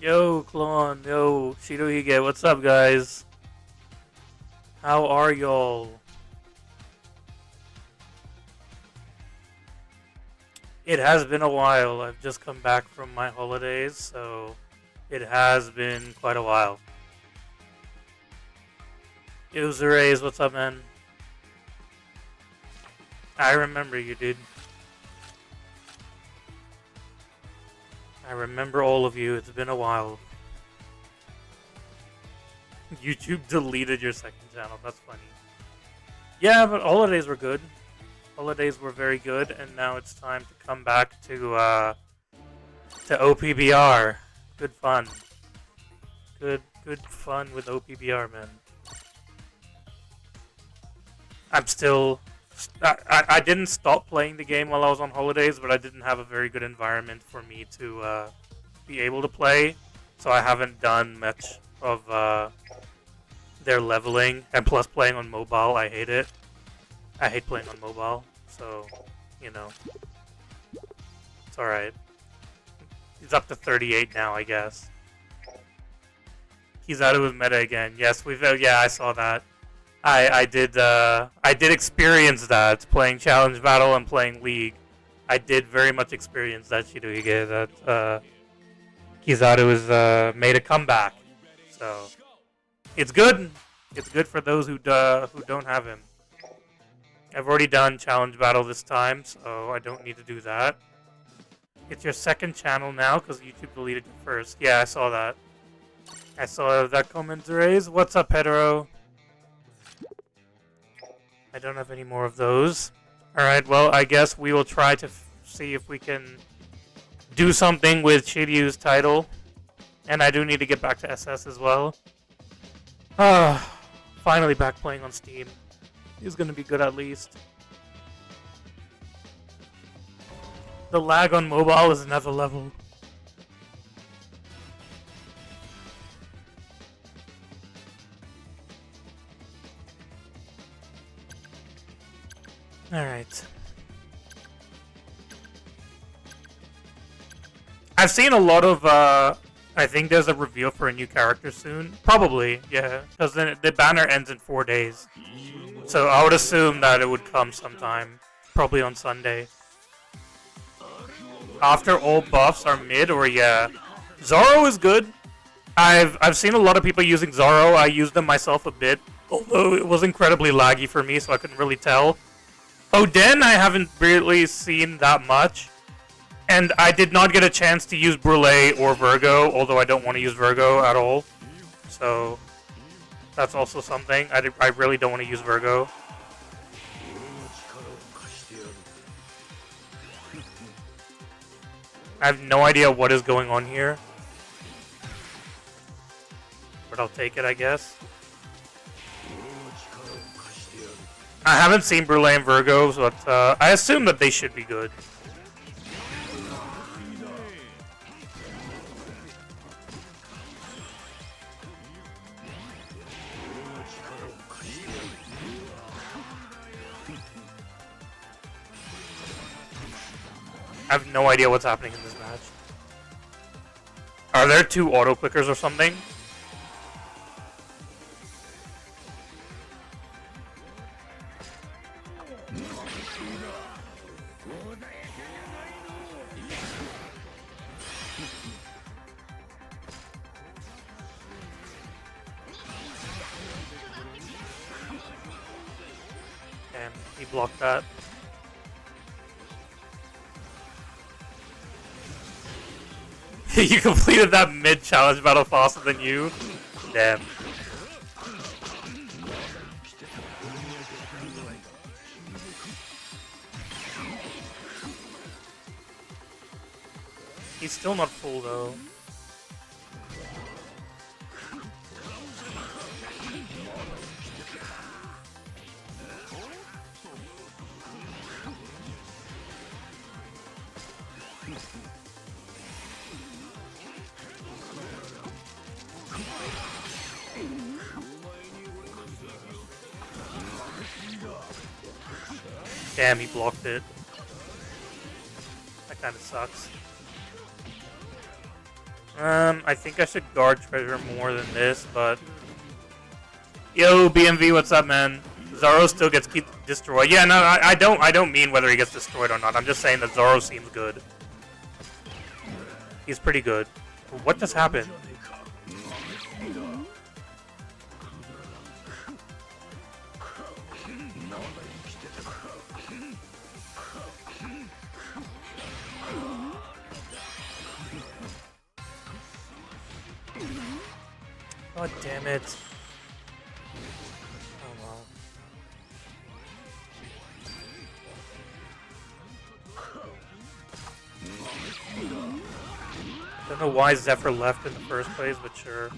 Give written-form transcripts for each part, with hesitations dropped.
Yo, Clone. Yo, Shirohige. What's up, guys? How are y'all? It has been a while. I've just come back from my holidays, so it has been quite a while. Yo, Zerays. What's up, man? I remember you, dude. I remember all of you. It's been a while. YouTube deleted your second channel. That's funny. Yeah, but holidays were good. Holidays were very good, and now it's time to come back to OPBR. Good fun. Good fun with OPBR, man. I'm still... I didn't stop playing the game while I was on holidays, but I didn't have a very good environment for me to be able to play, so I haven't done much of their leveling. And plus, playing on mobile, I hate it. I hate playing on mobile, so, you know. It's alright. He's up to 38 now, I guess. He's out of his meta again. Yes, yeah, I saw that. I did experience that playing Challenge Battle and playing League. I did very much experience that, Shidohige, that Kizaru has made a comeback. So it's good. It's good for those who don't have him. I've already done Challenge Battle this time, so I don't need to do that. It's your second channel now because YouTube deleted you first. Yeah, I saw that. I saw that comment raised. What's up, Hetero? I don't have any more of those. Alright, well, I guess we will try to see if we can do something with Shiryu's title. And I do need to get back to SS as well. Finally back playing on Steam. He's gonna be good at least. The lag on mobile is another level. Alright. I've seen a lot of, I think there's a reveal for a new character soon. Probably, yeah. Because then the banner ends in 4 days. So I would assume that it would come sometime. Probably on Sunday. After all buffs are mid, or yeah. Zoro is good. I've seen a lot of people using Zoro. I used them myself a bit. Although it was incredibly laggy for me, so I couldn't really tell. Oden, I haven't really seen that much. And I did not get a chance to use Brûlé or Virgo, although I don't want to use Virgo at all. So, that's also something. I really don't want to use Virgo. I have no idea what is going on here. But I'll take it, I guess. I haven't seen Brûlé and Virgo, but I assume that they should be good. I have no idea what's happening in this match. Are there 2 auto clickers or something? Damn, he blocked that. You completed that mid-challenge battle faster than you? Damn. He's still not full, though. Damn, he blocked it. That kind of sucks. I think I should guard treasure more than this, but... Yo, BMV, what's up, man? Zoro still gets destroyed. Yeah, no, I don't mean whether he gets destroyed or not. I'm just saying that Zoro seems good. He's pretty good. What just happened? God damn it. Oh well. Don't know why Zephyr left in the first place, but sure.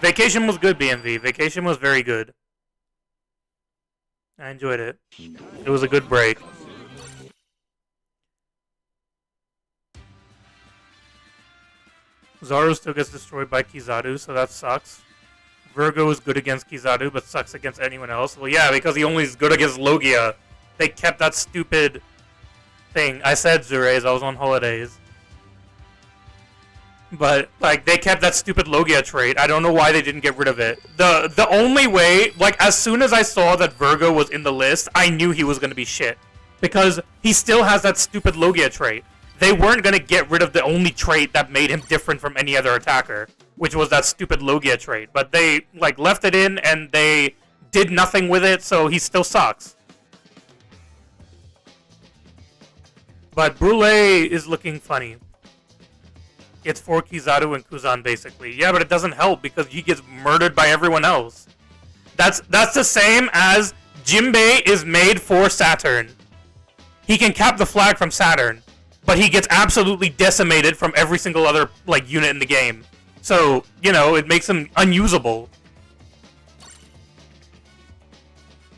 Vacation was good, BMV. Vacation was very good. I enjoyed it. It was a good break. Zoro still gets destroyed by Kizaru, so that sucks. Virgo is good against Kizaru, but sucks against anyone else. Well, yeah, because he only is good against Logia. They kept that stupid thing. I said Zurez, I was on holidays. But, like, they kept that stupid Logia trait. I don't know why they didn't get rid of it. The only way, like, as soon as I saw that Virgo was in the list, I knew he was going to be shit. Because he still has that stupid Logia trait. They weren't going to get rid of the only trait that made him different from any other attacker, which was that stupid Logia trait. But they, like, left it in, and they did nothing with it, so he still sucks. But Brule is looking funny. It's for Kizaru and Kuzan, basically. Yeah, but it doesn't help because he gets murdered by everyone else. That's the same as Jinbei is made for Saturn. He can cap the flag from Saturn, but he gets absolutely decimated from every single other, like, unit in the game. So, you know, it makes him unusable.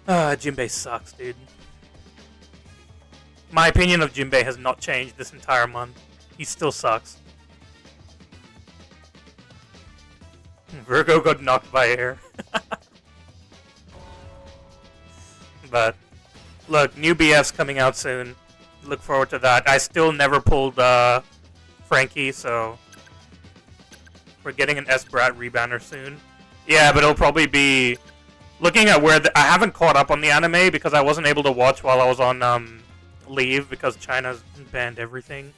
Jinbei sucks, dude. My opinion of Jinbei has not changed this entire month. He still sucks. Virgo got knocked by air. But, look, new BF's coming out soon. Look forward to that. I still never pulled Frankie, so we're getting an S-Brat rebounder soon. Yeah, but it'll probably be... Looking at where... I haven't caught up on the anime because I wasn't able to watch while I was on leave because China's banned everything.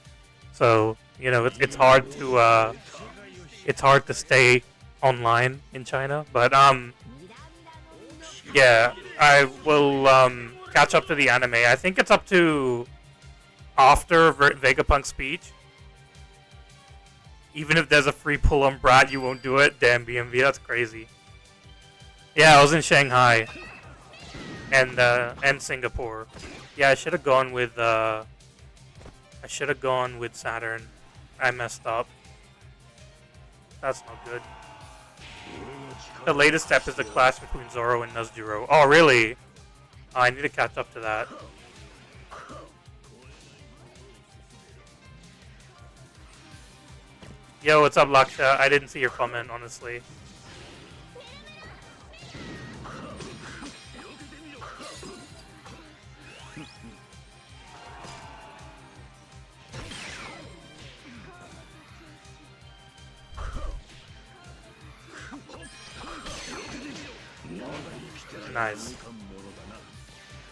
So, you know, it's hard to... it's hard to stay online in China, but yeah, I will catch up to the anime. I think it's up to after Vegapunk's speech. Even if there's a free pull on Brat, you won't do it. Damn, BMV, that's crazy. Yeah, I was in Shanghai and Singapore. Yeah, I should have gone with Saturn. I messed up. That's not good. The latest step is the clash between Zoro and Nezjuro. Oh, really? Oh, I need to catch up to that. Yo, what's up, Laksha? I didn't see your comment, honestly. Nice.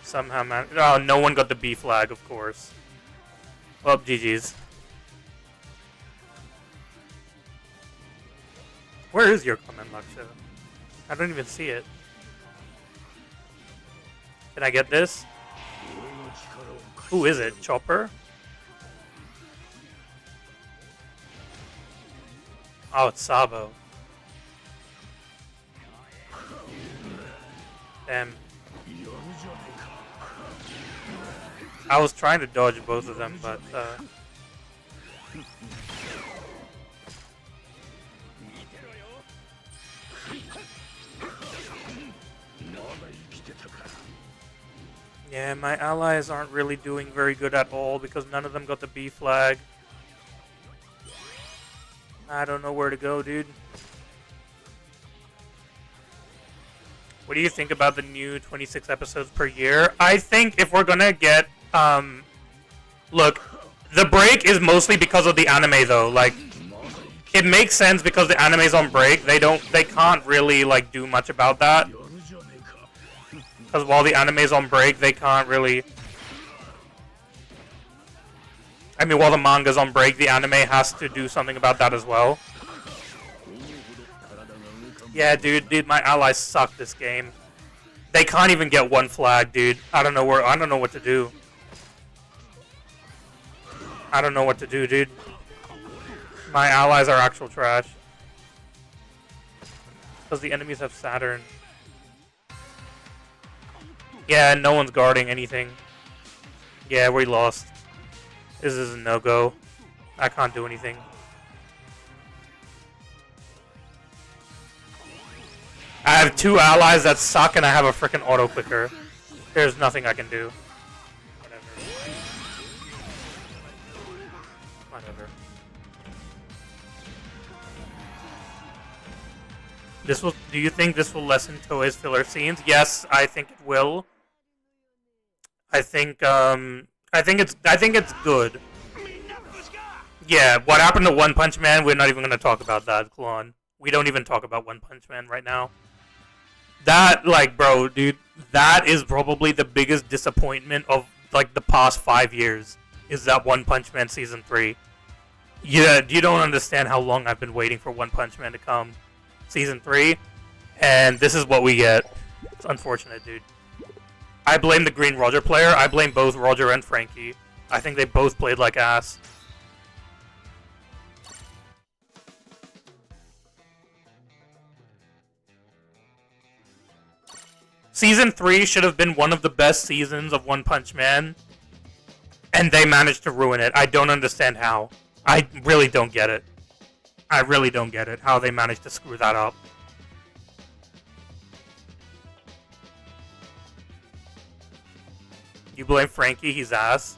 Somehow, man. Oh, no one got the B flag, of course. Well, GG's. Where is your comment, Laksha? I don't even see it. Can I get this? Who is it? Chopper? Oh, it's Sabo. Damn. I was trying to dodge both of them, but yeah, my allies aren't really doing very good at all because none of them got the B flag. I don't know where to go, dude. What do you think about the new 26 episodes per year? I think if we're gonna get, look, the break is mostly because of the anime though. Like, it makes sense because the anime's on break. They can't really like do much about that. Because while the anime's on break, they can't really. I mean, while the manga's on break, the anime has to do something about that as well. Yeah, dude, my allies suck this game. They can't even get one flag, dude. I don't know what to do. I don't know what to do, dude. My allies are actual trash. Because the enemies have Saturn. Yeah, no one's guarding anything. Yeah, we lost. This is a no-go. I can't do anything. I have 2 allies that suck, and I have a freaking auto-clicker. There's nothing I can do. Whatever. Do you think this will lessen Toei's filler scenes? Yes, I think it will. I think it's good. Yeah, what happened to One Punch Man? We're not even gonna talk about that, Klon. We don't even talk about One Punch Man right now. That, like, bro, dude, that is probably the biggest disappointment of, like, the past 5 years, is that One Punch Man Season 3. Yeah, you don't understand how long I've been waiting for One Punch Man to come. Season 3, and this is what we get. It's unfortunate, dude. I blame the Green Roger player. I blame both Roger and Frankie. I think they both played like ass. Season 3 should have been one of the best seasons of One Punch Man, and they managed to ruin it. I don't understand how. I really don't get it. I really don't get it, how they managed to screw that up. You blame Frankie, he's ass.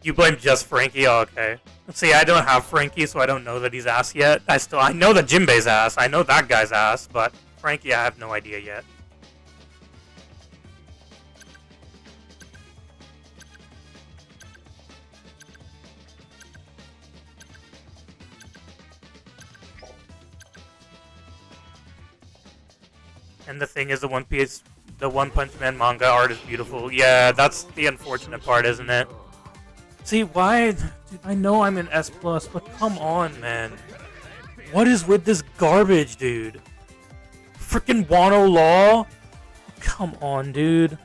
You blame just Frankie, oh, okay. See, I don't have Frankie, so I don't know that he's ass yet. I know that Jinbei's ass, I know that guy's ass, but Frankie, I have no idea yet. And the thing is, the One Punch Man manga art is beautiful. Yeah, that's the unfortunate part, isn't it? See, why? Dude, I know I'm an S+, but come on, man. What is with this garbage, dude? Frickin' Wano Law? Come on, dude.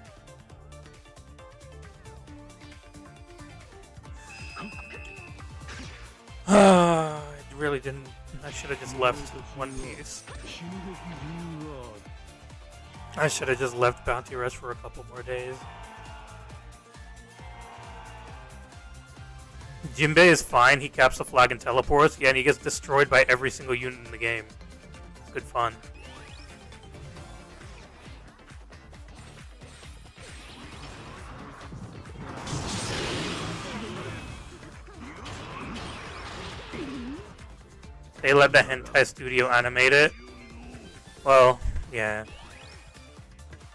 I really didn't. I should have just left One Piece. I should have just left Bounty Rush for a couple more days. Jinbei is fine. He caps the flag and teleports. Yeah, and he gets destroyed by every single unit in the game. Good fun. They let the hentai studio animate it. Well, yeah.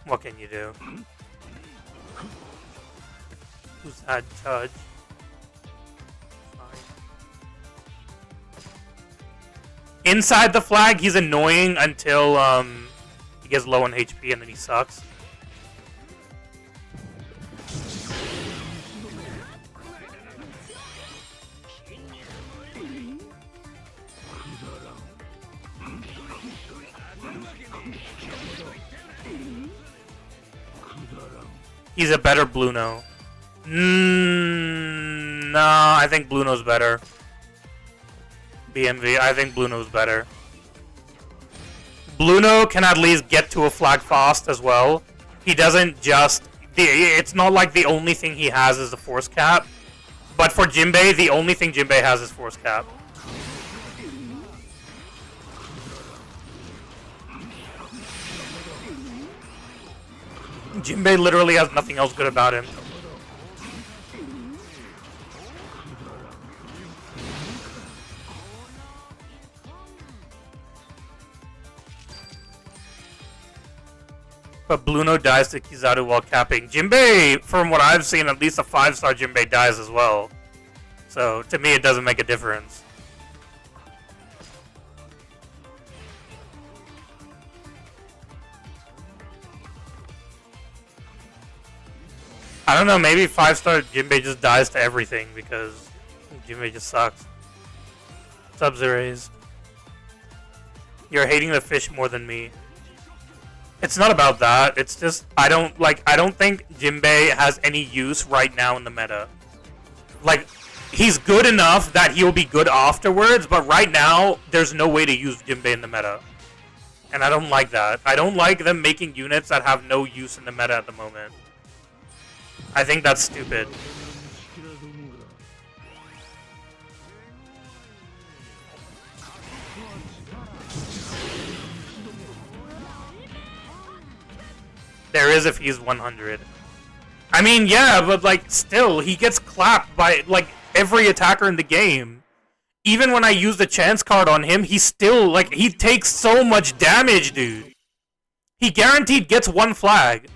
What can you do? Who's that judge? Inside the flag, he's annoying until he gets low on HP and then he sucks. He's a better Bluno. No, I think Bluno's better. BMV, I think Bluno's better. Bluno can at least get to a flag fast as well. He doesn't just... It's not like the only thing he has is the force cap. But for Jinbei, the only thing Jinbei has is force cap. Jinbei literally has nothing else good about him. But Bluno dies to Kizaru while capping. Jinbei, from what I've seen, at least a 5-star Jinbei dies as well. So, to me, it doesn't make a difference. I don't know, maybe 5-star Jinbei just dies to everything because Jinbei just sucks. Sub-Zerays. You're hating the fish more than me. It's not about that. It's just I don't think Jinbei has any use right now in the meta. Like, he's good enough that he'll be good afterwards, but right now there's no way to use Jinbei in the meta. And I don't like that. I don't like them making units that have no use in the meta at the moment. I think that's stupid. There is if he's 100. I mean, yeah, but like, still, he gets clapped by like every attacker in the game. Even when I use the chance card on him, he still, like, he takes so much damage, dude. He guaranteed gets 1 flag.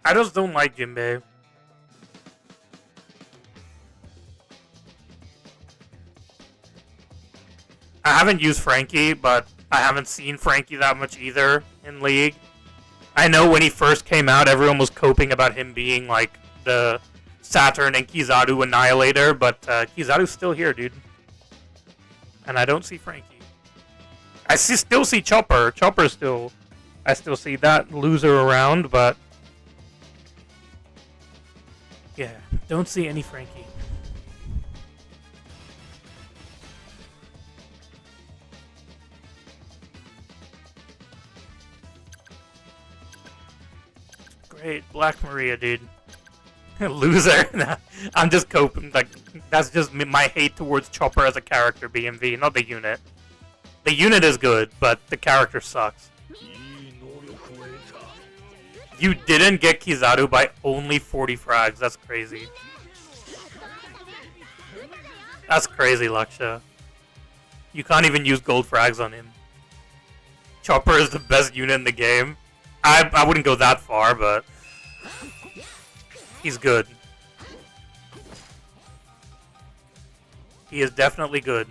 I just don't like Jinbei. I haven't used Frankie, but I haven't seen Frankie that much either in League. I know when he first came out, everyone was coping about him being like the Saturn and Kizaru Annihilator, but Kizaru's still here, dude. And I don't see Frankie. I still see Chopper. I still see that loser around, but yeah, don't see any Frankie. Great, Black Maria, dude. Loser. I'm just coping. Like, that's just my hate towards Chopper as a character, BMV, not the unit. The unit is good, but the character sucks. You didn't get Kizaru by only 40 frags. That's crazy. That's crazy, Laksha. You can't even use gold frags on him. Chopper is the best unit in the game. I wouldn't go that far, but he's good. He is definitely good.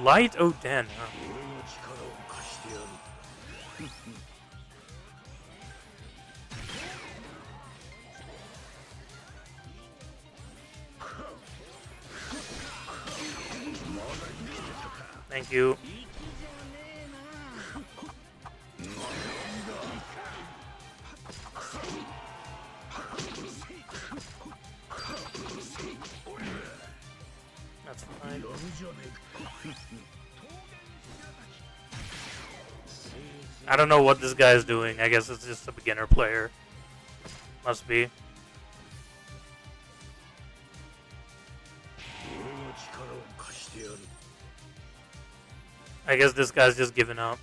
Light Oden, huh? Thank you. That's fine. I don't know what this guy is doing. I guess it's just a beginner player. Must be. I guess this guy's just giving up.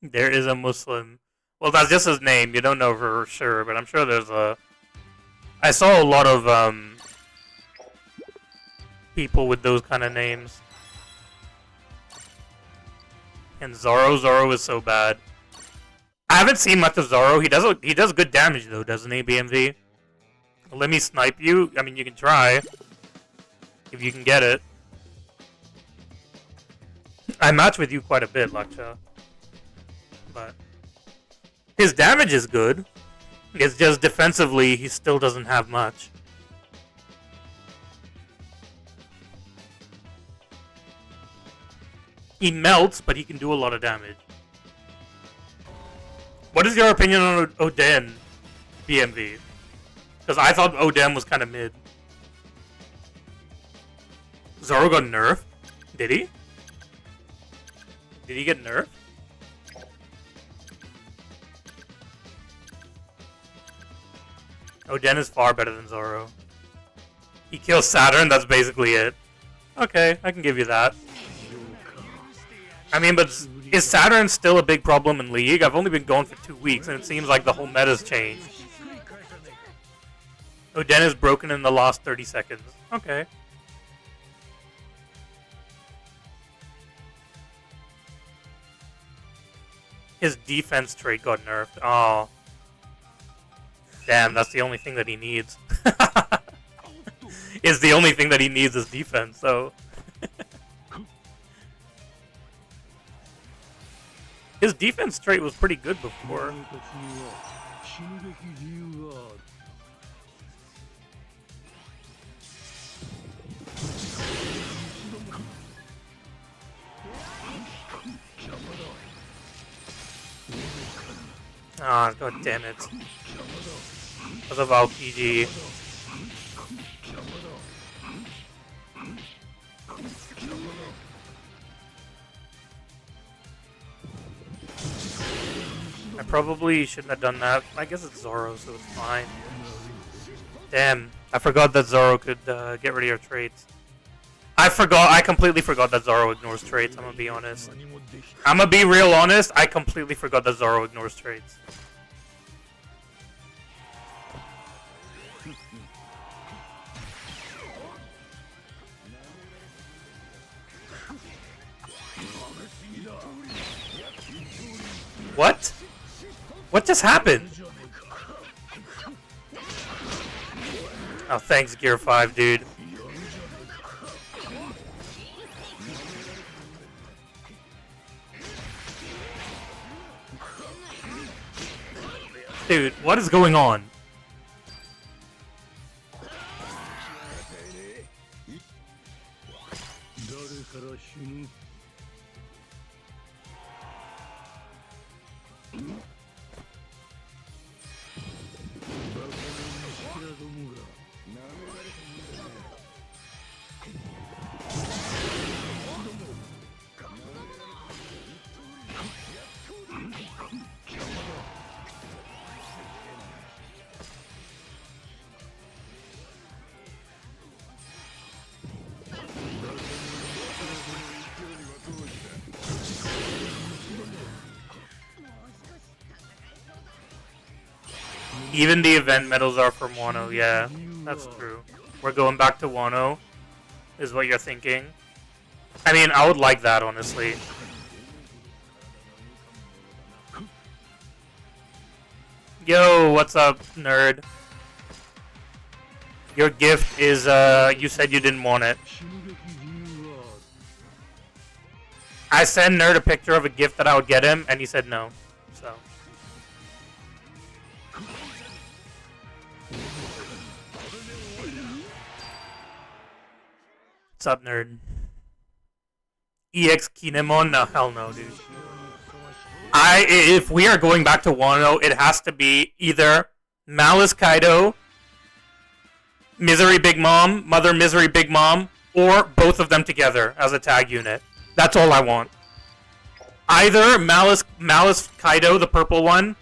There is a Muslim. Well, that's just his name. You don't know for sure, but I'm sure there's a... I saw a lot of people with those kind of names. And Zoro is so bad. I haven't seen much of Zoro. He does good damage though, doesn't he, BMV? Let me snipe you. I mean, you can try if you can get it. I match with you quite a bit, Laksha. But his damage is good. It's just defensively, he still doesn't have much. He melts, but he can do a lot of damage. What is your opinion on Oden, BMV? Because I thought Oden was kind of mid. Zoro got nerfed? Did he? did he get nerfed? Oden is far better than Zoro. He kills Saturn, that's basically it. Okay, I can give you that. I mean, but is Saturn still a big problem in League? I've only been going for 2 weeks, and it seems like the whole meta's changed. Oden is broken in the last 30 seconds. Okay. His defense trait got nerfed. Oh. Damn, that's the only thing that he needs. Is the only thing that he needs is defense, so... His defense trait was pretty good before. Ah, god damn it. Because of Aokiji. I probably shouldn't have done that. I guess it's Zoro, so it's fine. Damn, I forgot that Zoro could get rid of your traits. I completely forgot that Zoro ignores traits, I'm gonna be honest. I'm gonna be real honest, I completely forgot that Zoro ignores traits. What? What just happened? Oh, thanks, Gear 5, dude. Dude, what is going on? Even the event medals are from Wano, yeah, that's true. We're going back to Wano, is what you're thinking. I mean, I would like that, honestly. Yo, what's up, nerd? Your gift is, you said you didn't want it. I sent Nerd a picture of a gift that I would get him, and he said no, so... What's up, nerd? EX Kinemon? No, hell no, dude. If we are going back to Wano, it has to be either Malice Kaido, Misery Big Mom, Mother Misery Big Mom, or both of them together as a tag unit. That's all I want. Either Malice Kaido, the purple one,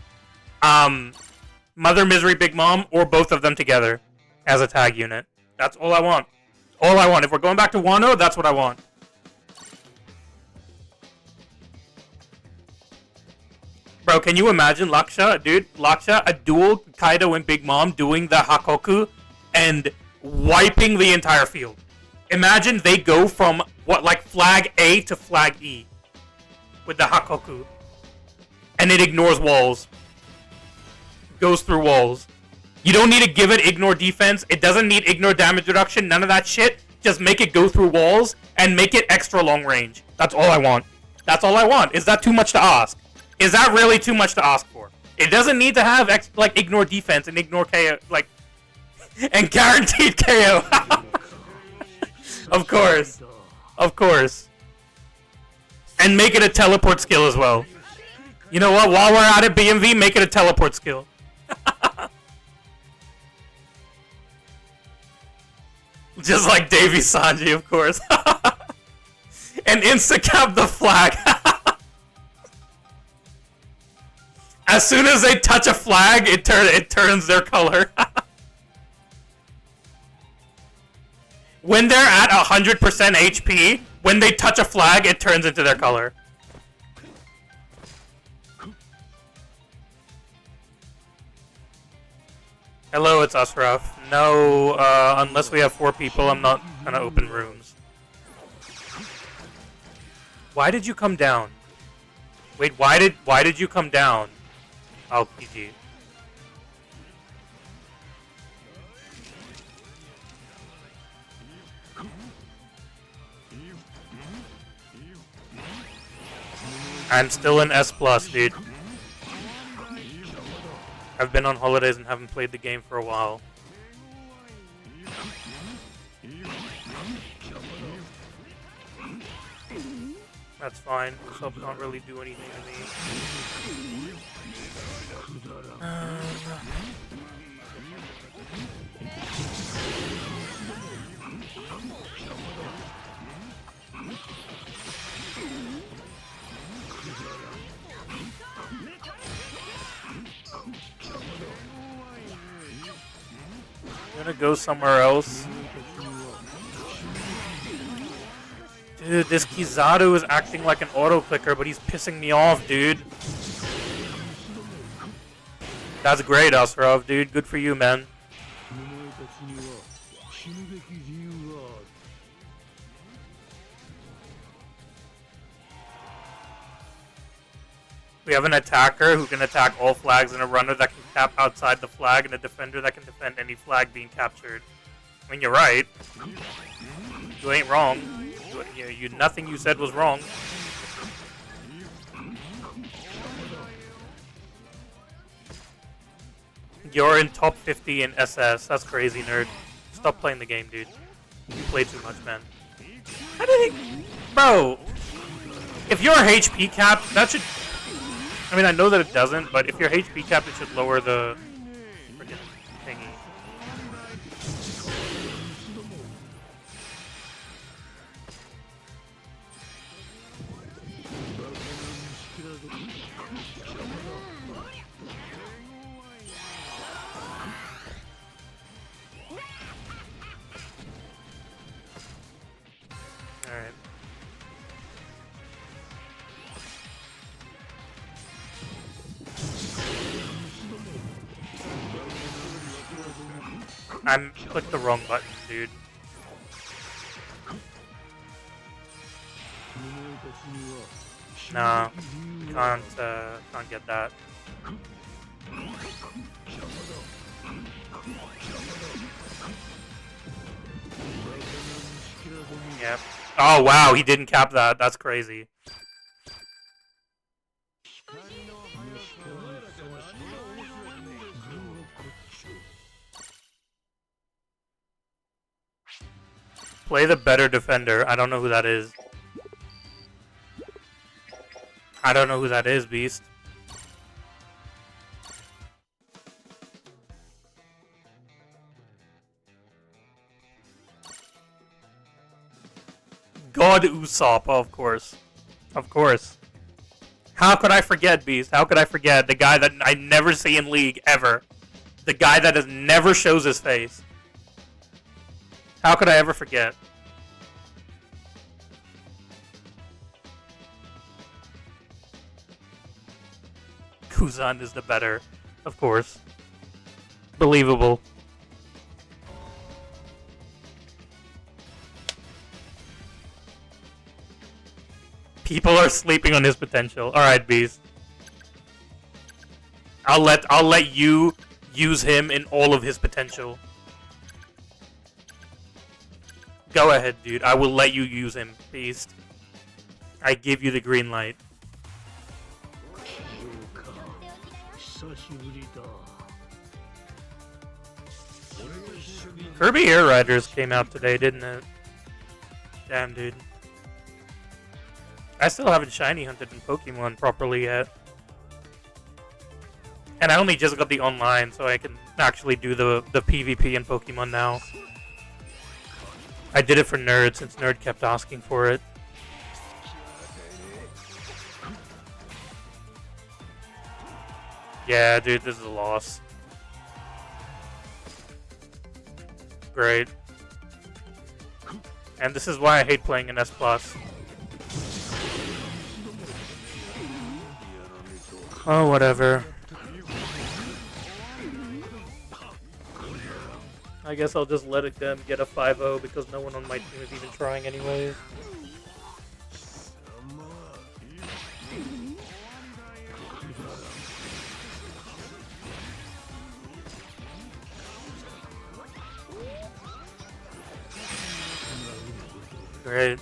Mother Misery Big Mom, or both of them together as a tag unit. That's all I want. All I want. If we're going back to Wano, that's what I want. Bro, can you imagine Laksha, dude? Laksha, a dual Kaido and Big Mom doing the Hakoku and wiping the entire field. Imagine they go from, what, like flag A to flag E with the Hakoku. And it ignores walls. Goes through walls. You don't need to give it ignore defense. It doesn't need ignore damage reduction. None of that shit. Just make it go through walls and make it extra long range. That's all I want. That's all I want. Is that too much to ask? Is that really too much to ask for? It doesn't need to have like ignore defense and ignore KO, like, and guaranteed KO. Of course. Of course. And make it a teleport skill as well. You know what? While we're at it, BMV, make it a teleport skill. Just like Davy Sanji, of course. And insta-cap the flag. As soon as they touch a flag, it turns their color. When they're at 100% HP, when they touch a flag, it turns into their color. Hello, it's Asraf. No, unless we have 4 people, I'm not gonna open rooms. Why did you come down? Wait, why did you come down? Oh, PG. I'm still in S+, dude. I've been on holidays and haven't played the game for a while. That's fine. Sub can't really do anything to me. I'm gonna go somewhere else. Dude, this Kizaru is acting like an auto-clicker, but he's pissing me off, dude. That's great, Asrov, dude. Good for you, man. We have an attacker who can attack all flags, and a runner that can cap outside the flag, and a defender that can defend any flag being captured. I mean, you're right. You ain't wrong. Nothing you said was wrong. You're in top 50 in SS. That's crazy, nerd. Stop playing the game, dude. You play too much, man. How did he... Bro! If you're HP capped, that should... I mean, I know that it doesn't, but if you're HP capped, it should lower the... friggin' thingy. Alright. I clicked the wrong button, dude. Nah, can't get that. Yep. Oh wow, he didn't cap that. That's crazy. Play the better defender. I don't know who that is. I don't know who that is, Beast. God Usopp, of course. Of course. How could I forget, Beast? How could I forget the guy that I never see in League, ever? The guy that never shows his face. How could I ever forget? Kuzan is the better, of course. Believable. People are sleeping on his potential. All right, Beast. I'll let you use him in all of his potential. Go ahead, dude. I will let you use him, Beast. I give you the green light. Kirby Air Riders came out today, didn't it? Damn, dude. I still haven't shiny hunted in Pokemon properly yet. And I only just got the online, so I can actually do the PvP in Pokemon now. I did it for Nerd, since Nerd kept asking for it. Yeah, dude, this is a loss. Great. And this is why I hate playing in S+. Oh, whatever. I guess I'll just let them get a 5-0 because no one on my team is even trying anyways. Great.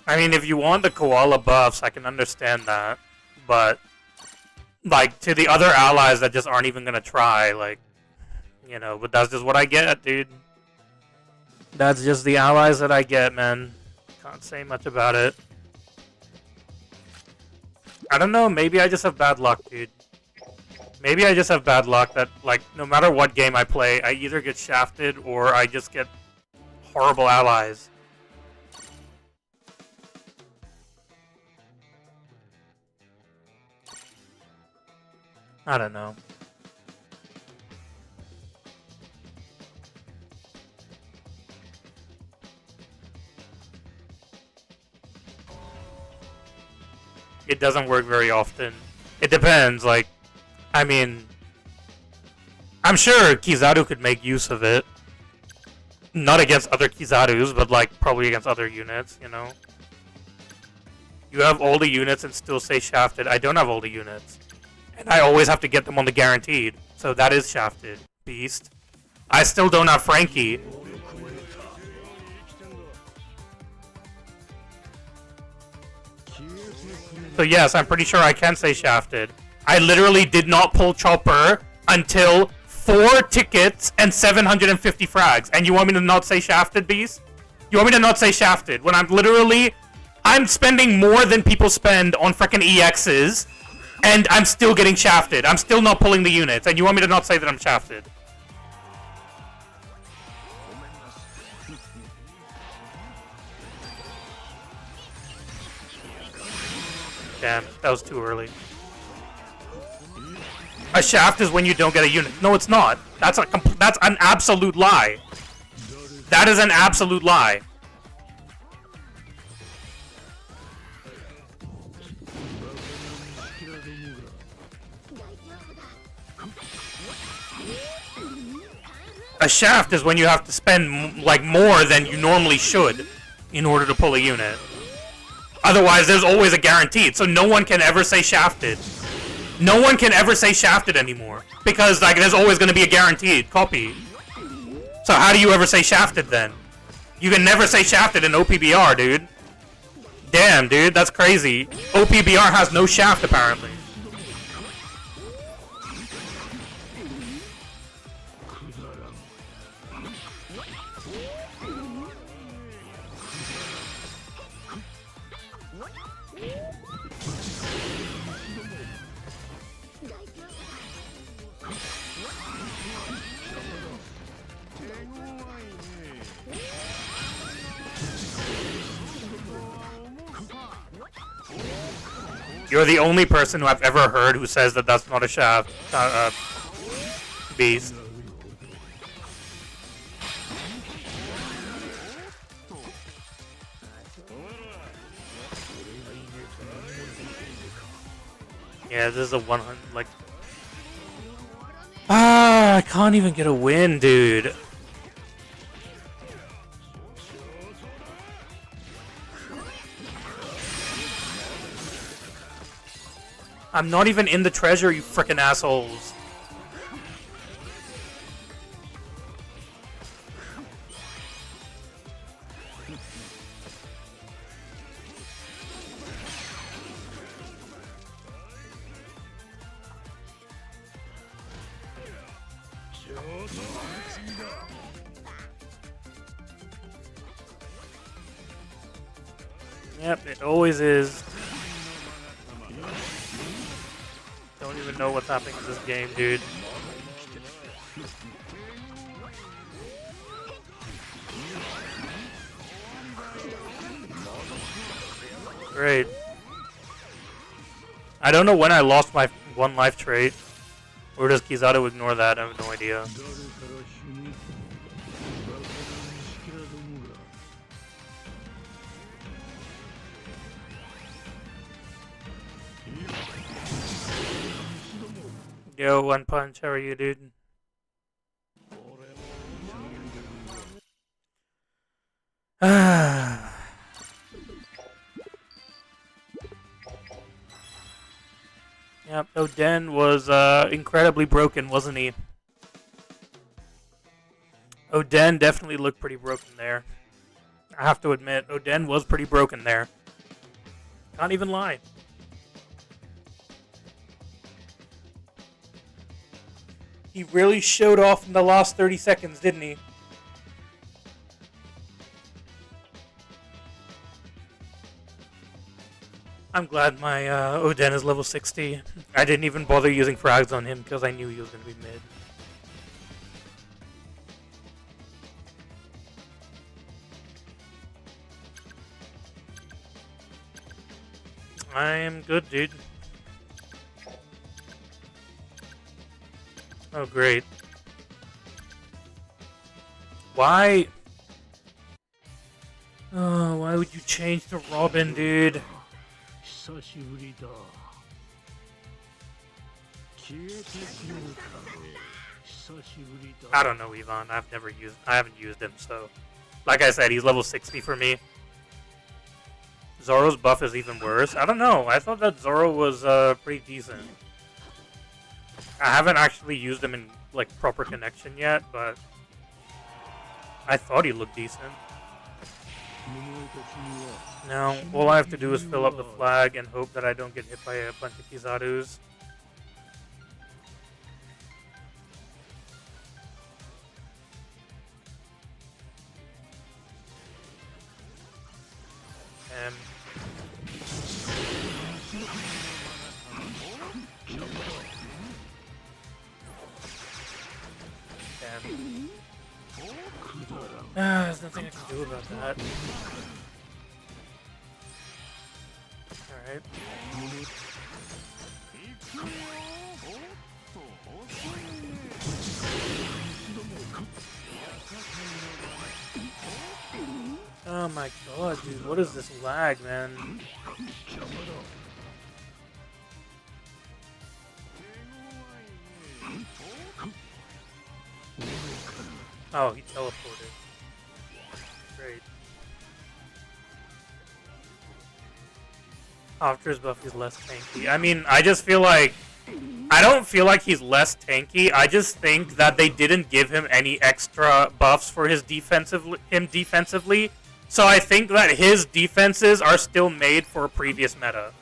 I mean, if you want the koala buffs, I can understand that. But, like, to the other allies that just aren't even gonna try, like, you know, but that's just what I get, dude. That's just the allies that I get, man. Can't say much about it. I don't know, maybe I just have bad luck, dude. Maybe I just have bad luck that, like, no matter what game I play, I either get shafted or I just get horrible allies. I don't know. It doesn't work very often. It depends, like, I mean, I'm sure Kizaru could make use of it. Not against other Kizarus, but, like, probably against other units, you know? You have all the units and still say shafted. I don't have all the units. And I always have to get them on the guaranteed. So that is shafted. Beast. I still don't have Frankie. So yes, I'm pretty sure I can say shafted. I literally did not pull Chopper until 4 tickets and 750 frags. And you want me to not say shafted, Beast? You want me to not say shafted when I'm spending more than people spend on frickin' EXs. And I'm still getting shafted. I'm still not pulling the units. And you want me to not say that I'm shafted? Damn, that was too early. A shaft is when you don't get a unit. No, it's not. That's an absolute lie. That is an absolute lie. A shaft is when you have to spend, like, more than you normally should in order to pull a unit. Otherwise, there's always a guaranteed, so no one can ever say shafted. No one can ever say shafted anymore. Because, like, there's always going to be a guaranteed copy. So how do you ever say shafted, then? You can never say shafted in OPBR, dude. Damn, dude, that's crazy. OPBR has no shaft, apparently. You're the only person who I've ever heard who says that that's not a shaft. Beast. Yeah, this is a 100, like... I can't even get a win, dude. I'm not even in the treasure, you frickin' assholes. Yep, it always is. Don't even know what's happening in this game, dude. Great. I don't know when I lost my 1 life trait. Or does Kizaru ignore that? I have no idea. Yo, One Punch, how are you, dude? Yep, Oden was incredibly broken, wasn't he? Oden definitely looked pretty broken there. I have to admit, Oden was pretty broken there. Can't even lie. He really showed off in the last 30 seconds, didn't he? I'm glad my Oden is level 60. I didn't even bother using frags on him because I knew he was going to be mid. I am good, dude. Oh, great. Why? Oh, why would you change to Robin, dude? I don't know, Ivan. I haven't used him, so. Like I said, he's level 60 for me. Zoro's buff is even worse. I don't know. I thought that Zoro was pretty decent. I haven't actually used him in like proper connection yet, but I thought he looked decent. Now, all I have to do is fill up the flag and hope that I don't get hit by a bunch of Kizarus. There's nothing I can do about that. Alright. Oh my god, dude, what is this lag, man? Oh, he teleported. Great. After his buff, he's less tanky. I mean, I just feel like... I don't feel like he's less tanky. I just think that they didn't give him any extra buffs for his defensively. So I think that his defenses are still made for a previous meta.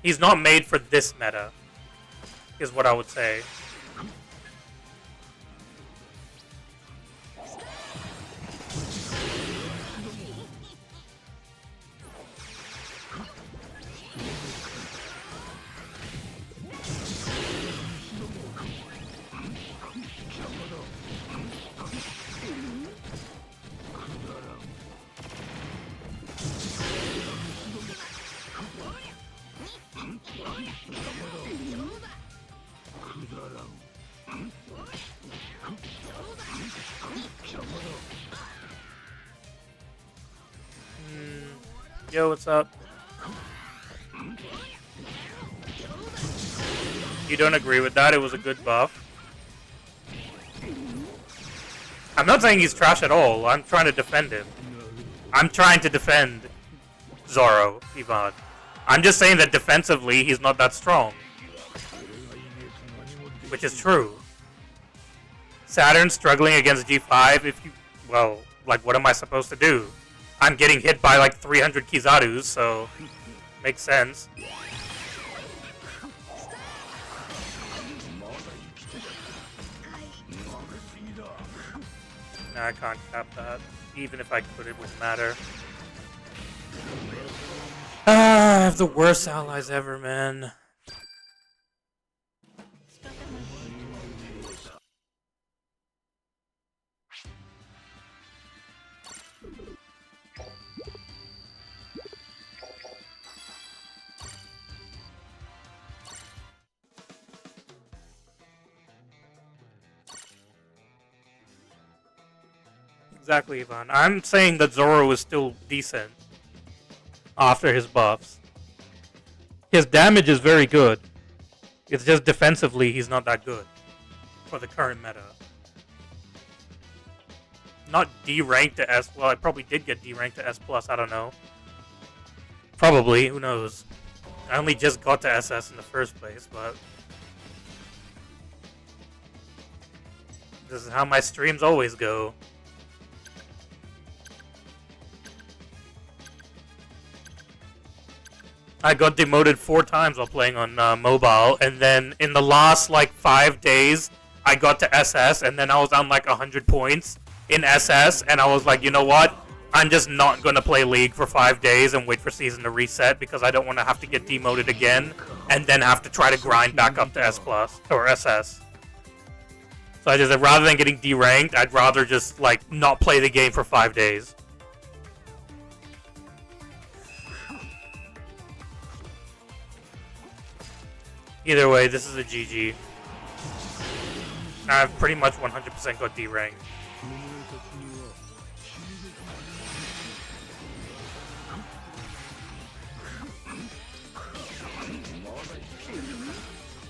He's not made for this meta, is what I would say. Yo, what's up? You don't agree with that? It was a good buff. I'm not saying he's trash at all. I'm trying to defend him. I'm trying to defend Zoro, Ivan. I'm just saying that defensively, he's not that strong. Which is true. Saturn struggling against G5, if you... Well, like, what am I supposed to do? I'm getting hit by like 300 Kizarus, so... Makes sense. Nah, I can't cap that. Even if I could, it wouldn't matter. Ah, I have the worst allies ever, man. Exactly, Ivan. I'm saying that Zoro is still decent after his buffs. His damage is very good. It's just defensively he's not that good for the current meta. Not D-ranked to S. Well, I probably did get D-ranked to S+, I don't know. Probably, who knows. I only just got to SS in the first place, but... this is how my streams always go. I got demoted 4 times while playing on mobile, and then in the last, like, 5 days, I got to SS, and then I was on, like, 100 points in SS, and I was like, you know what? I'm just not going to play League for 5 days and wait for season to reset, because I don't want to have to get demoted again, and then have to try to grind back up to S+, or SS. So I just said, rather than getting deranked, I'd rather just, like, not play the game for 5 days. Either way, this is a GG. I've pretty much 100% got D-ranked.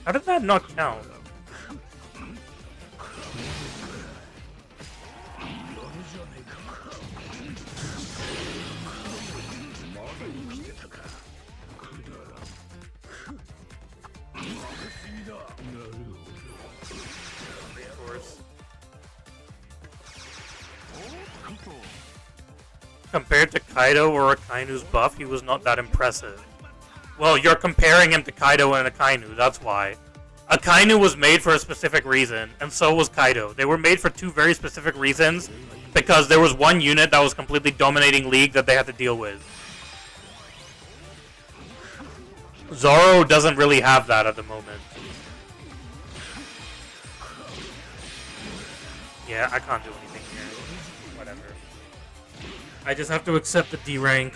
How did that not count? Compared to Kaido or Akainu's buff, he was not that impressive. Well, you're comparing him to Kaido and Akainu, that's why. Akainu was made for a specific reason, and so was Kaido. They were made for 2 very specific reasons, because there was one unit that was completely dominating League that they had to deal with. Zoro doesn't really have that at the moment. Yeah, I can't do anything here. Whatever. I just have to accept the D rank.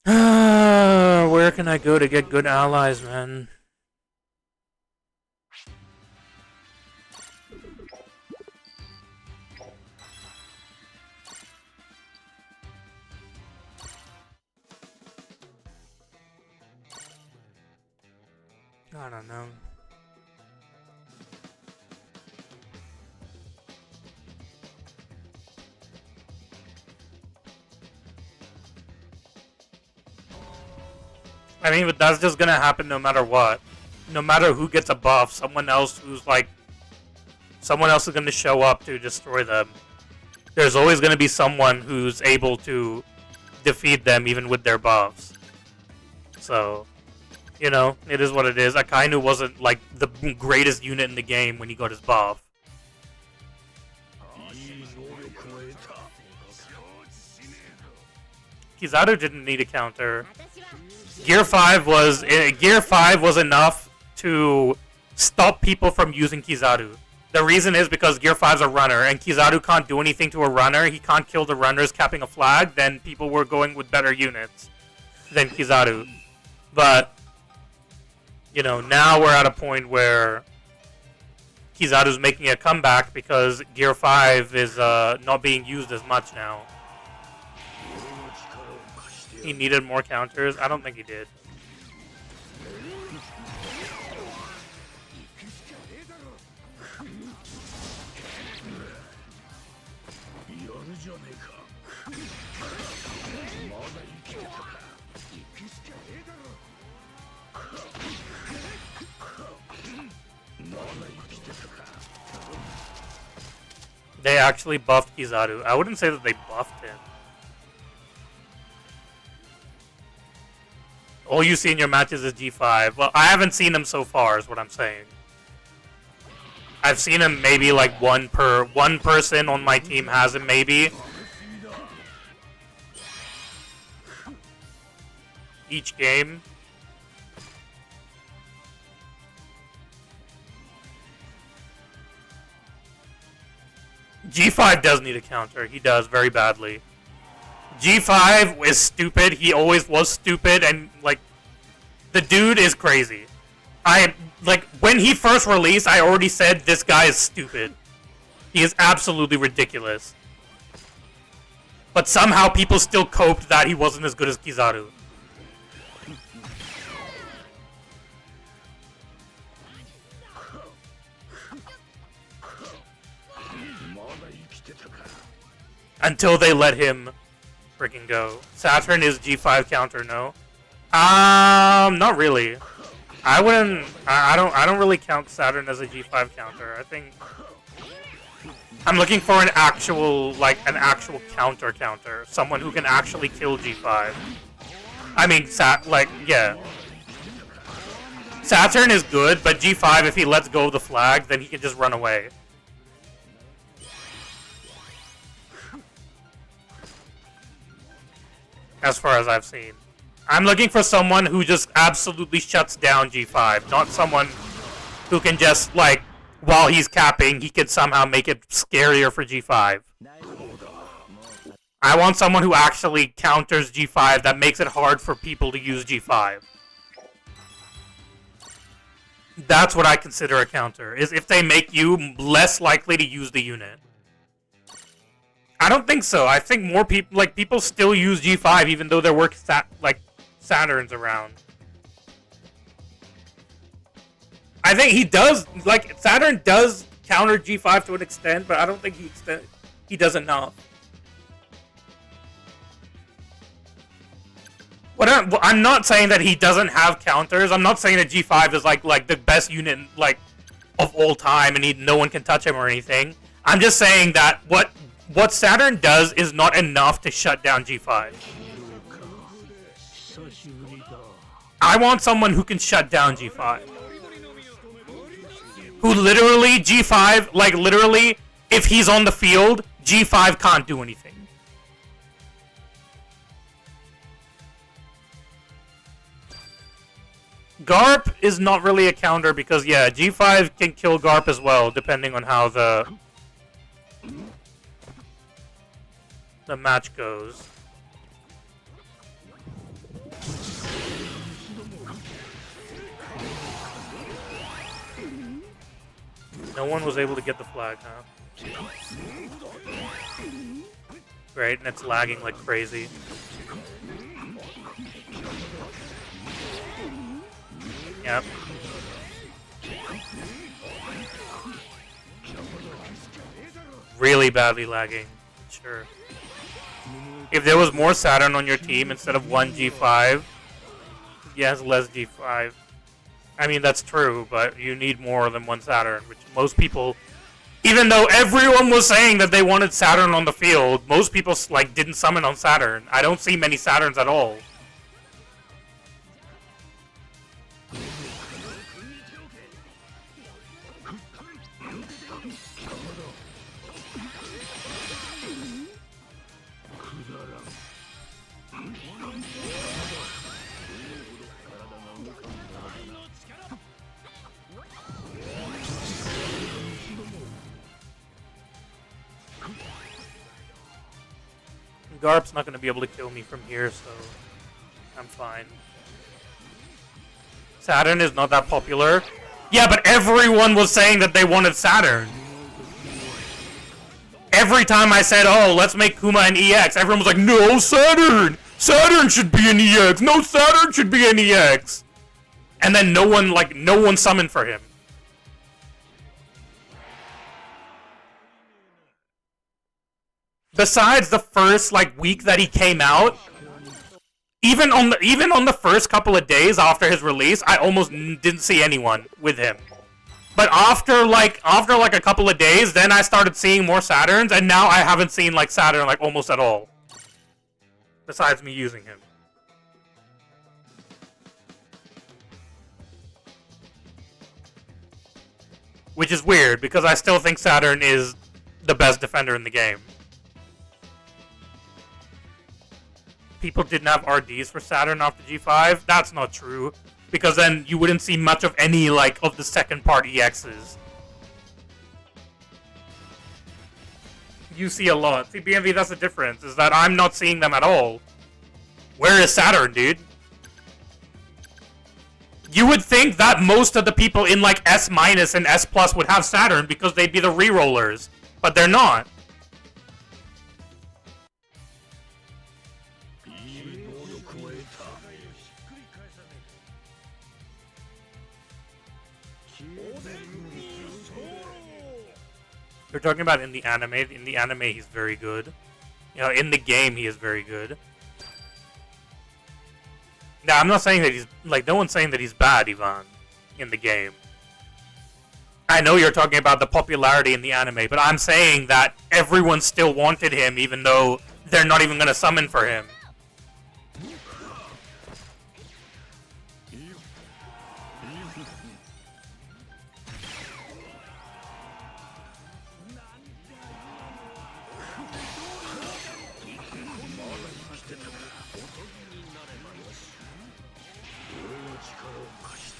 Where can I go to get good allies, man? I don't know. I mean, but that's just gonna happen no matter what. No matter who gets a buff, someone else is gonna show up to destroy them. There's always gonna be someone who's able to defeat them even with their buffs. So, you know, it is what it is. Akainu wasn't, like, the greatest unit in the game when he got his buff. Kizaru didn't need a counter. Gear 5 was enough to stop people from using Kizaru. The reason is because Gear 5's a runner, and Kizaru can't do anything to a runner. He can't kill the runners capping a flag. Then people were going with better units than Kizaru. But, you know, now we're at a point where Kizaru's making a comeback because Gear 5 is not being used as much now. He needed more counters? I don't think he did. They actually buffed Kizaru. I wouldn't say that they buffed him. All you see in your matches is G5. Well, I haven't seen him so far, is what I'm saying. I've seen him maybe like one person on my team has him maybe. Each game. G5 does need a counter. He does very badly. G5 is stupid. He always was stupid, and like the dude is crazy. Like when he first released, I already said this guy is stupid. He is absolutely ridiculous. But somehow people still coped that he wasn't as good as Kizaru. Until they let him freaking go. Saturn is G5 counter, no? Not really. I wouldn't. I don't really count Saturn as a G5 counter. I think I'm looking for an actual counter, someone who can actually kill G5. I mean, yeah. Saturn is good, but G5, if he lets go of the flag, then he can just run away. As far as I've seen. I'm looking for someone who just absolutely shuts down G5, not someone who can just, like, while he's capping, he can somehow make it scarier for G5. I want someone who actually counters G5 that makes it hard for people to use G5. That's what I consider a counter, is if they make you less likely to use the unit. I don't think so. I think more people, people still use G5 even though there were, Saturns around. I think he does, Saturn does counter G5 to an extent, but I don't think he does enough. I'm not saying that he doesn't have counters. I'm not saying that G5 is like the best unit of all time and no one can touch him or anything. I'm just saying that what Saturn does is not enough to shut down G5. I want someone who can shut down G5. Who literally, G5, literally, if he's on the field, G5 can't do anything. Garp is not really a counter because, yeah, G5 can kill Garp as well, depending on how the match goes. No one was able to get the flag, huh? Great, and it's lagging like crazy. Yep. Really badly lagging. Sure. If there was more Saturn on your team instead of one G5, yes, less G5. I mean, that's true, but you need more than one Saturn, which most people, even though everyone was saying that they wanted Saturn on the field, most people, didn't summon on Saturn. I don't see many Saturns at all. Garp's not going to be able to kill me from here, so I'm fine. Saturn is not that popular. Yeah, but everyone was saying that they wanted Saturn. Every time I said, oh, let's make Kuma an EX, everyone was like, no, Saturn! Saturn should be an EX! No, Saturn should be an EX! And then no one summoned for him. Besides the first week that he came out, even on the first couple of days after his release, I almost didn't see anyone with him. But after a couple of days, then I started seeing more Saturns, and now I haven't seen Saturn almost at all. Besides me using him. Which is weird, because I still think Saturn is the best defender in the game. People didn't have RDs for Saturn after G5? That's not true. Because then you wouldn't see much of any, like, of the second part EXs. You see a lot. See, BMV, that's the difference, is that I'm not seeing them at all. Where is Saturn, dude? You would think that most of the people in, like, S- and S+ would have Saturn because they'd be the rerollers. But they're not. You're talking about in the anime. In the anime, he's very good. You know, in the game, he is very good. Now, I'm not saying that he's... Like, no one's saying that he's bad, Ivan, in the game. I know you're talking about the popularity in the anime, but I'm saying that everyone still wanted him, even though they're not even going to summon for him.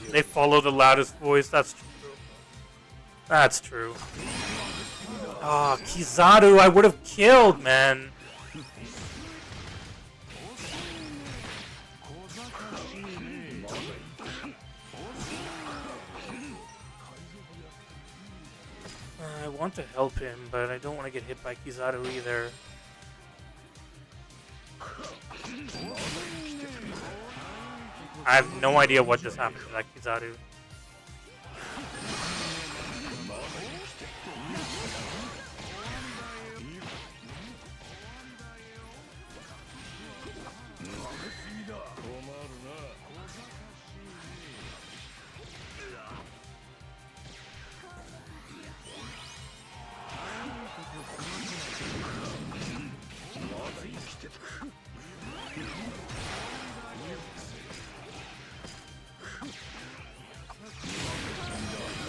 They follow the loudest voice. That's true. That's true. Oh, Kizaru, I would have killed, man. I want to help him, but I don't want to get hit by Kizaru either. I have no idea what just happened to that Kizaru.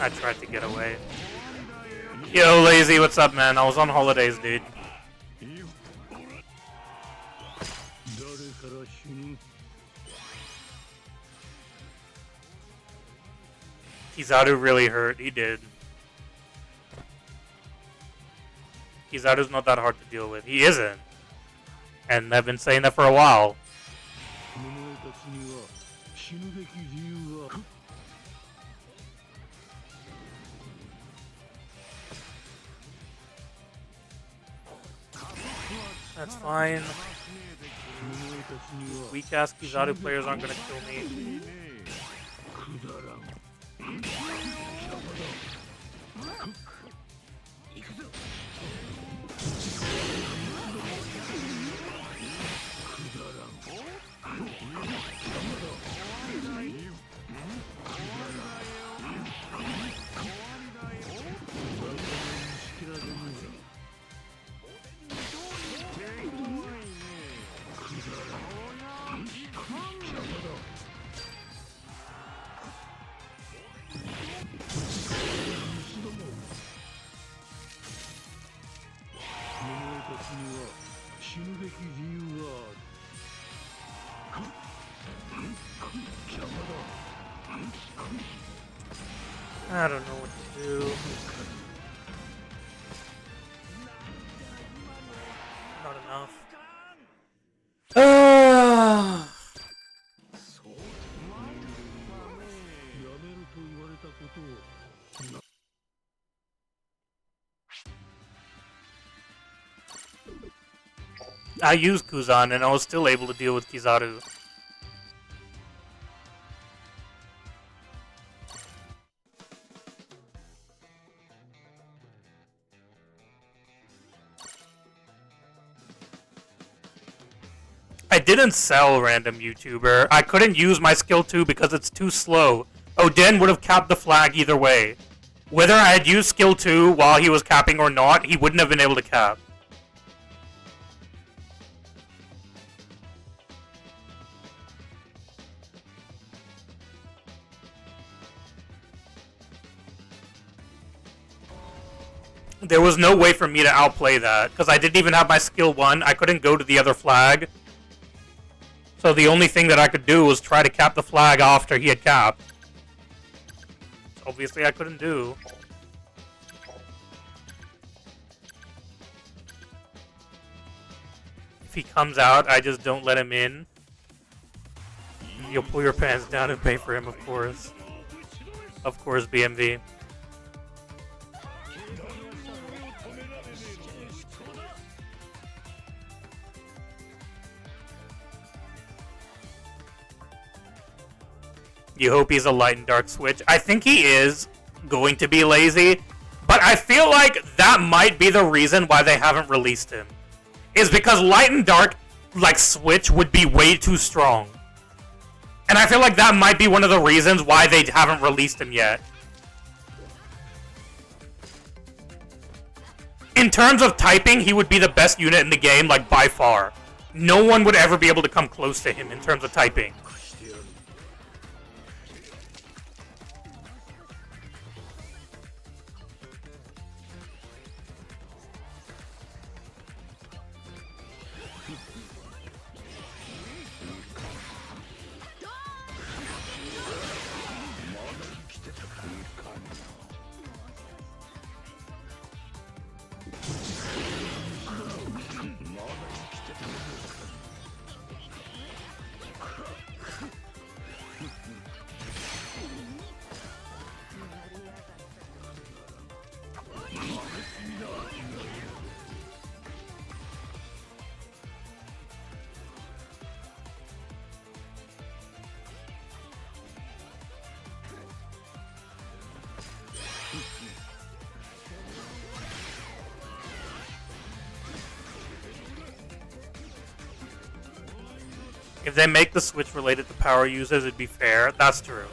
I tried to get away. Yo, Lazy, what's up, man? I was on holidays, dude. Kizaru really hurt. He did. Kizaru's not that hard to deal with. He isn't. And I've been saying that for a while. That's fine. Weak-ass Kizaru players aren't gonna kill me. I don't know what to do. Not enough. I used Kuzan and I was still able to deal with Kizaru. I didn't sell random YouTuber. I couldn't use my skill 2 because it's too slow. Odin would have capped the flag either way. Whether I had used skill 2 while he was capping or not, he wouldn't have been able to cap. There was no way for me to outplay that, because I didn't even have my skill 1. I couldn't go to the other flag. So the only thing that I could do was try to cap the flag after he had capped. Obviously I couldn't do. If he comes out, I just don't let him in. You'll pull your pants down and pay for him, of course. Of course, BMV. You hope he's a light and dark switch. I think he is going to be lazy, but I feel like that might be the reason why they haven't released him. Is because light and dark, like, switch would be way too strong. And I feel like that might be one of the reasons why they haven't released him yet. In terms of typing, he would be the best unit in the game, like, by far. No one would ever be able to come close to him in terms of typing. If they make the switch related to power users, it'd be fair. That's true.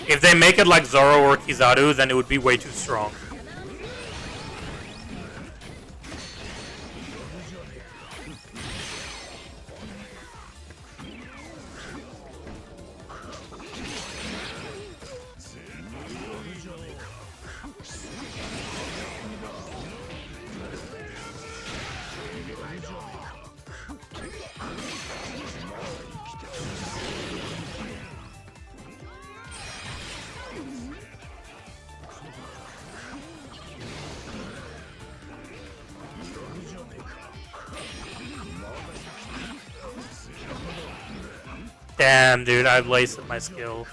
If they make it like Zoro or Kizaru, then it would be way too strong. Damn, dude, I've laced my skill.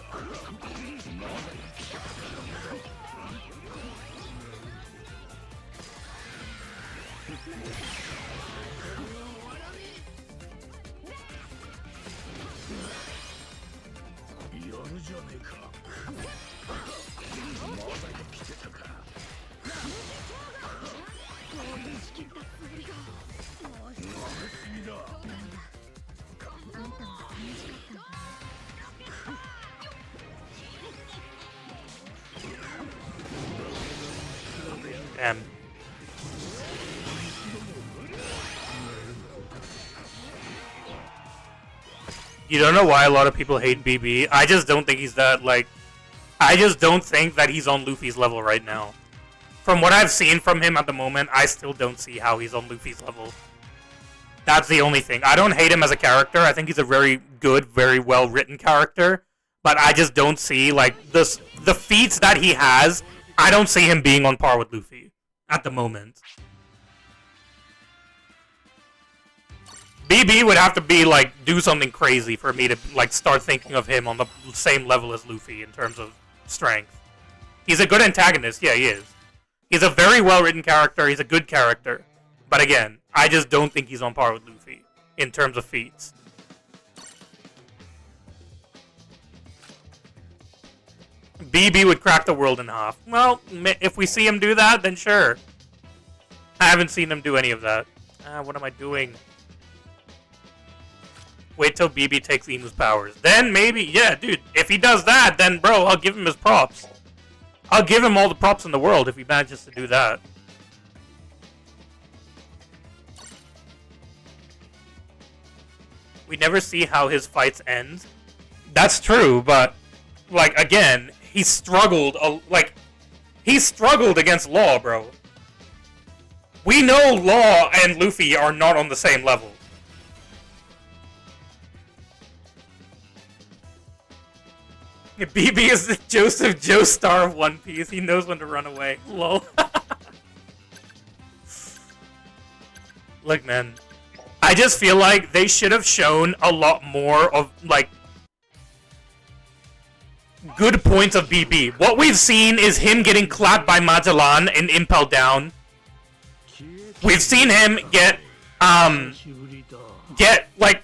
Damn. You don't know why a lot of people hate BB. I just don't think he's that, like... I just don't think that he's on Luffy's level right now. From what I've seen from him at the moment, I still don't see how he's on Luffy's level. That's the only thing. I don't hate him as a character. I think he's a very good, very well-written character. But I just don't see, like, the feats that he has, I don't see him being on par with Luffy at the moment. BB would have to be, like, do something crazy for me to, like, start thinking of him on the same level as Luffy in terms of strength. He's a good antagonist. Yeah, he is. He's a very well-written character. He's a good character. But again, I just don't think he's on par with Luffy in terms of feats. BB would crack the world in half. Well, if we see him do that, then sure. I haven't seen him do any of that. What am I doing? Wait till BB takes Inu's powers. Then maybe, yeah, dude. If he does that, then, bro, I'll give him his props. I'll give him all the props in the world if he manages to do that. We never see how his fights end. That's true, but, like, again, he struggled, like, He struggled against Law, bro. We know Law and Luffy are not on the same level. BB is the Joseph Joestar of One Piece. He knows when to run away. Lol. Look, man. I just feel like they should have shown a lot more of, like, good points of BB. What we've seen is him getting clapped by Magellan and Impel Down. We've seen him get, like,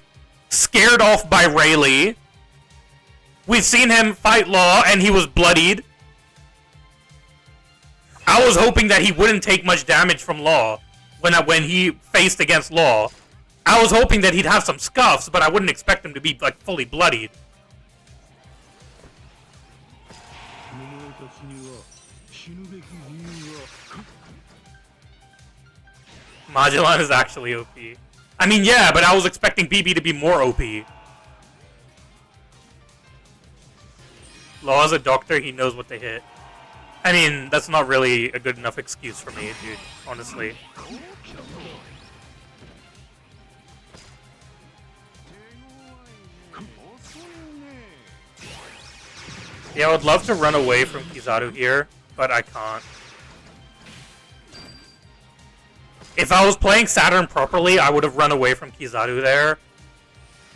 scared off by Rayleigh. We've seen him fight Law, and he was bloodied. I was hoping that he wouldn't take much damage from Law when he faced against Law. I was hoping that he'd have some scuffs, but I wouldn't expect him to be, like, fully bloodied. Magellan is actually OP. I mean, yeah, but I was expecting BB to be more OP. Law is a doctor, he knows what to hit. I mean, that's not really a good enough excuse for me, dude, honestly. Yeah, I would love to run away from Kizaru here, but I can't. If I was playing Saturn properly, I would have run away from Kizaru there.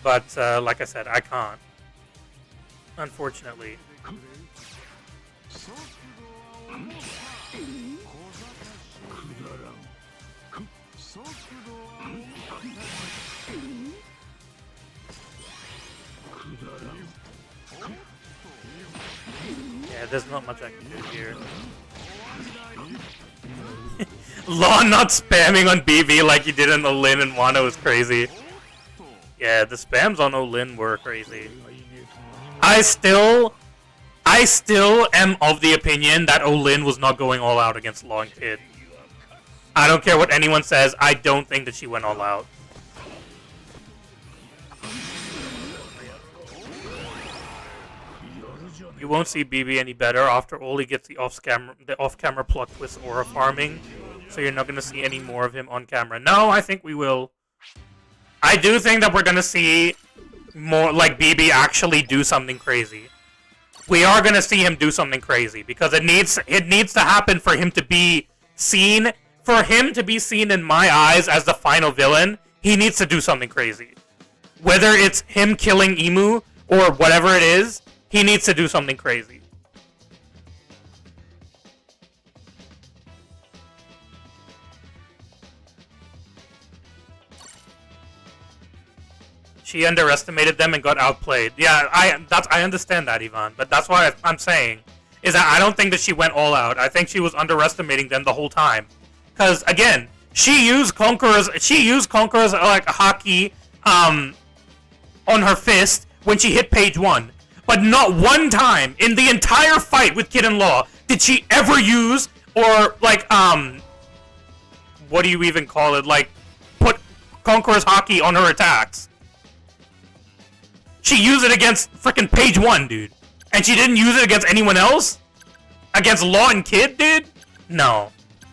But, like I said, I can't. Unfortunately. Yeah, there's not much I can do here. Law not spamming on BB like you did on Olin and Wano is crazy. Yeah, the spams on Olin were crazy. I still am of the opinion that Olin was not going all out against Law and Kid. I don't care what anyone says, I don't think that she went all out. You won't see BB any better after Oli gets the off-camera plot twist aura farming, so you're not going to see any more of him on camera. No, I think we will. I do think that we're going to see more, like, BB actually do something crazy. We are going to see him do something crazy, because it needs to happen for him to be seen. For him to be seen in my eyes as the final villain, he needs to do something crazy. Whether it's him killing Emu, or whatever it is, he needs to do something crazy. She underestimated them and got outplayed. Yeah, I understand that, Ivan, but that's why I'm saying is that I don't think that she went all out. I think she was underestimating them the whole time. Because again, she used Conqueror's like hockey on her fist when she hit page 1. But not one time in the entire fight with Kid and Law did she ever use, or like, what do you even call it? Like, put Conqueror's hockey on her attacks. She used it against frickin' page 1, dude. And she didn't use it against anyone else? Against Law and Kid, dude? No.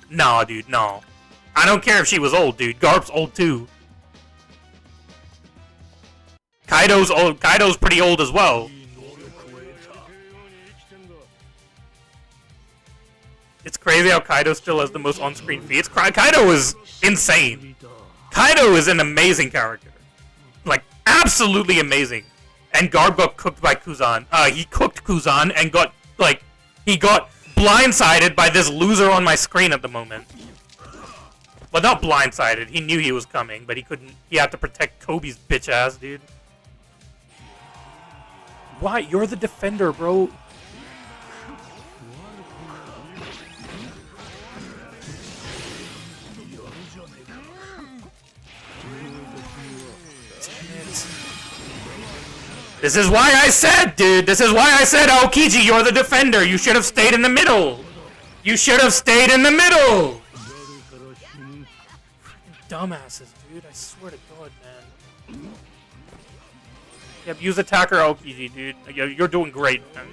No, dude, no. I don't care if she was old, dude. Garp's old, too. Kaido's old. Kaido's pretty old as well. It's crazy how Kaido still has the most on-screen feats. Kaido is insane. Kaido is an amazing character. Like, absolutely amazing. And Garp got cooked by Kuzan. He cooked Kuzan and got, like, he got blindsided by this loser on my screen at the moment. Well, not blindsided. He knew he was coming, but he couldn't. He had to protect Kobe's bitch ass, dude. Why? You're the defender, bro. This is why I said, dude. This is why I said, Aokiji, you're the defender. You should have stayed in the middle. You should have stayed in the middle. Dumbasses, dude. I swear to God, man. Yep, use attacker Aokiji, dude. You're doing great, man.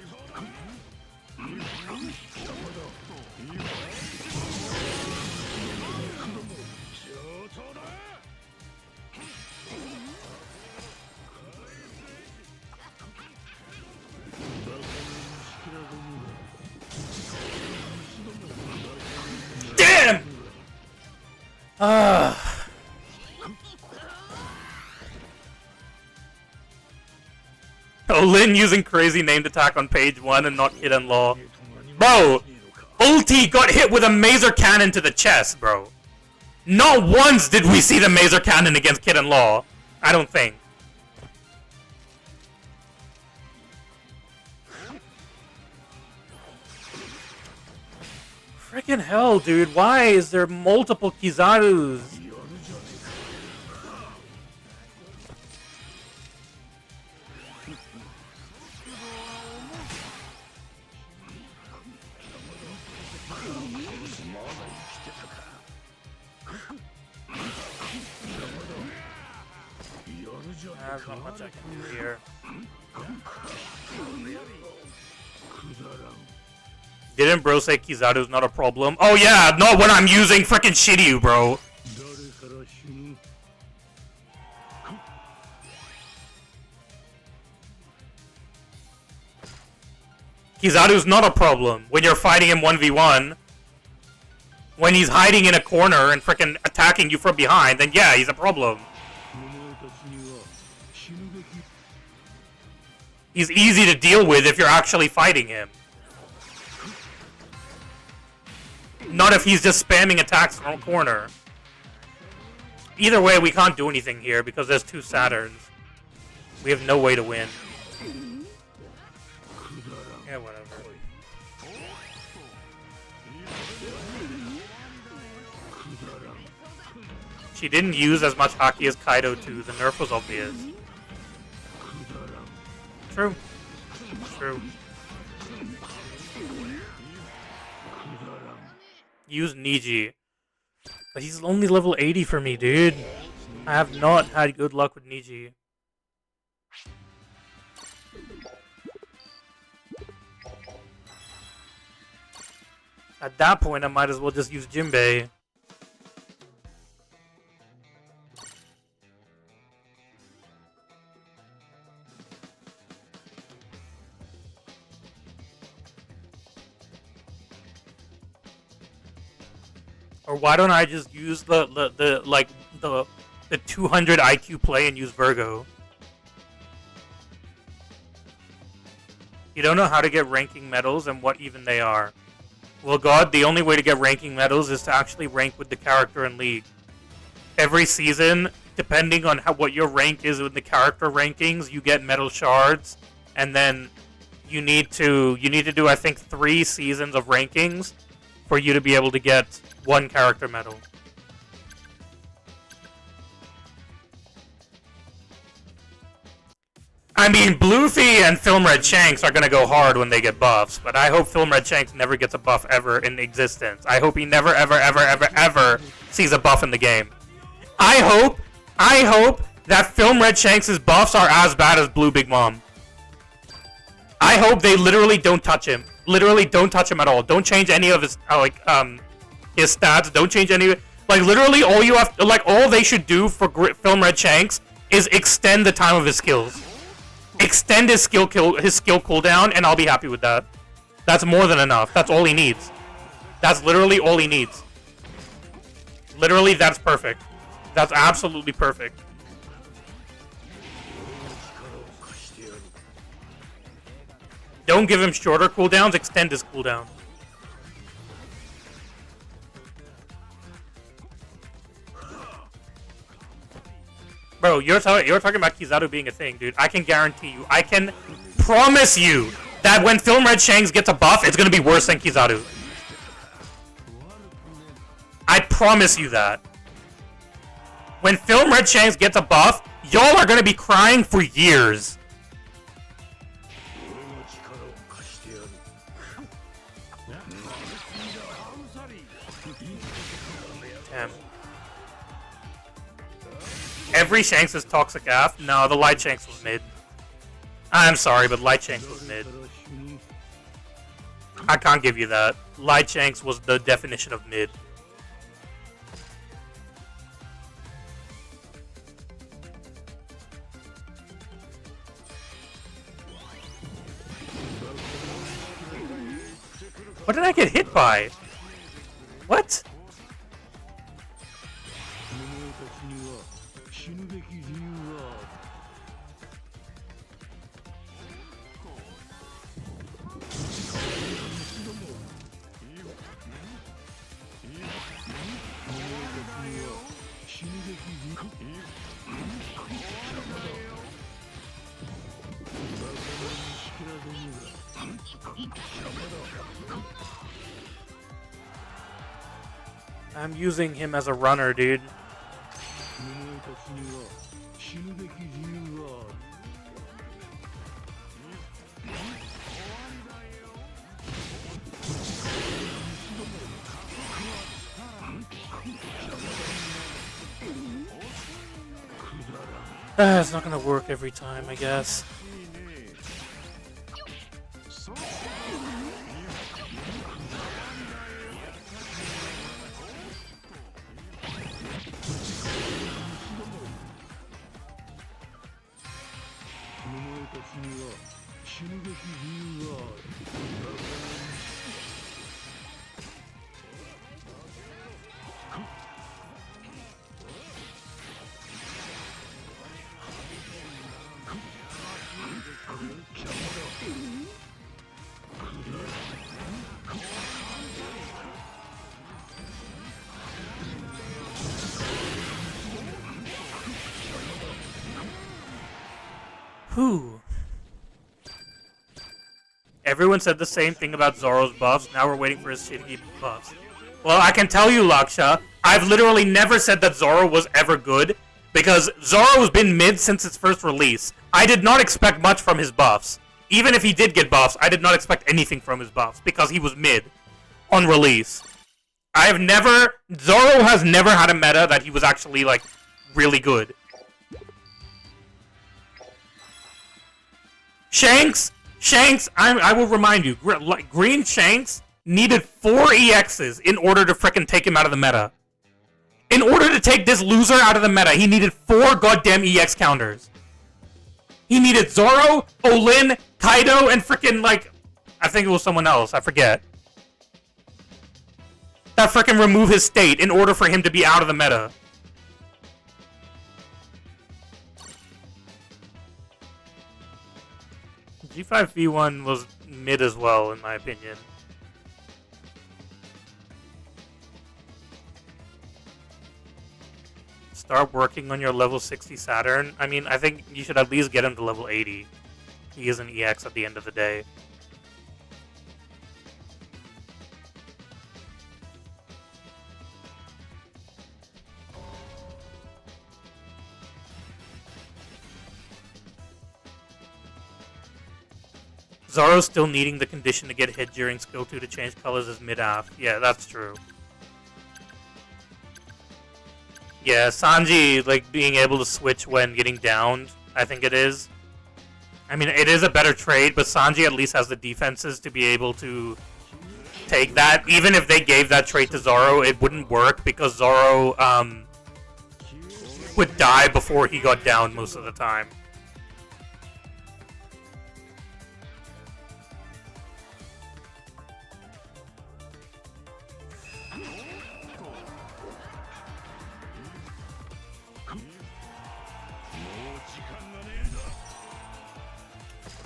Oh, Lin using crazy named attack on page 1 and not Kid in Law. Bro, Ulti got hit with a Mazer Cannon to the chest, bro. Not once did we see the Mazer Cannon against Kid in Law. I don't think. Freaking hell, dude. Why is there multiple Kizarus? There's not much I can do here. Didn't bro say Kizaru's not a problem? Oh yeah, not when I'm using frickin' Shiryu, bro. Kizaru's not a problem when you're fighting him 1v1. When he's hiding in a corner and frickin' attacking you from behind, then yeah, he's a problem. He's easy to deal with if you're actually fighting him. Not if he's just spamming attacks from a corner. Either way, we can't do anything here because there's 2 Saturns. We have no way to win. Yeah, whatever. She didn't use as much Haki as Kaido too. The nerf was obvious. True. True. Use Niji. But he's only level 80 for me, dude. I have not had good luck with Niji. At that point, I might as well just use Jinbei. Or why don't I just use the 200 IQ play and use Virgo? You don't know how to get ranking medals and what even they are. Well, God, the only way to get ranking medals is to actually rank with the character in League. Every season, depending on what your rank is with the character rankings, you get medal shards, and then you need to do, I think, 3 seasons of rankings for you to be able to get 1 character medal. I mean, Bluefy and Film Red Shanks are gonna go hard when they get buffs, but I hope Film Red Shanks never gets a buff ever in existence. I hope he never, ever, ever, ever, ever sees a buff in the game. I hope that Film Red Shanks' buffs are as bad as Blue Big Mom. I hope they literally don't touch him. Literally don't touch him at all. Don't change any of his his stats. Don't change any. Like literally, all they should do for Film Red Shanks is extend the time of his skills. Extend his skill cooldown, and I'll be happy with that. That's more than enough. That's all he needs. That's literally all he needs. Literally, that's perfect. That's absolutely perfect. Don't give him shorter cooldowns, extend his cooldown. Bro, you're talking about Kizaru being a thing, dude. I can guarantee you, I can promise you that when Film Red Shanks gets a buff, it's gonna be worse than Kizaru. I promise you that. When Film Red Shanks gets a buff, y'all are gonna be crying for years. Damn. Every Shanks is Toxic AF? No, the Light Shanks was mid. I'm sorry, but Light Shanks was mid. I can't give you that. Light Shanks was the definition of mid. What did I get hit by? What? I'm using him as a runner, dude. It's not gonna work every time, I guess. Whew. Everyone said the same thing about Zoro's buffs. Now we're waiting for his shitty buffs. Well, I can tell you, Laksha, I've literally never said that Zoro was ever good, because Zoro's been mid since its first release. I did not expect much from his buffs. Even if he did get buffs, I did not expect anything from his buffs, because he was mid on release. Zoro has never had a meta that he was actually, like, really good. Shanks, I will remind you, Green Shanks needed 4 EXs in order to frickin' take him out of the meta. In order to take this loser out of the meta, he needed 4 goddamn EX counters. He needed Zoro, Olin, Kaido, and frickin' like, I think it was someone else, I forget. That frickin' remove his state in order for him to be out of the meta. G5V1 was mid as well, in my opinion. Start working on your level 60 Saturn. I mean, I think you should at least get him to level 80. He is an EX at the end of the day. Zoro's still needing the condition to get hit during skill 2 to change colors as mid-af. Yeah, that's true. Yeah, Sanji, like, being able to switch when getting downed, I think it is. I mean, it is a better trade, but Sanji at least has the defenses to be able to take that. Even if they gave that trait to Zoro, it wouldn't work because Zoro, would die before he got down most of the time.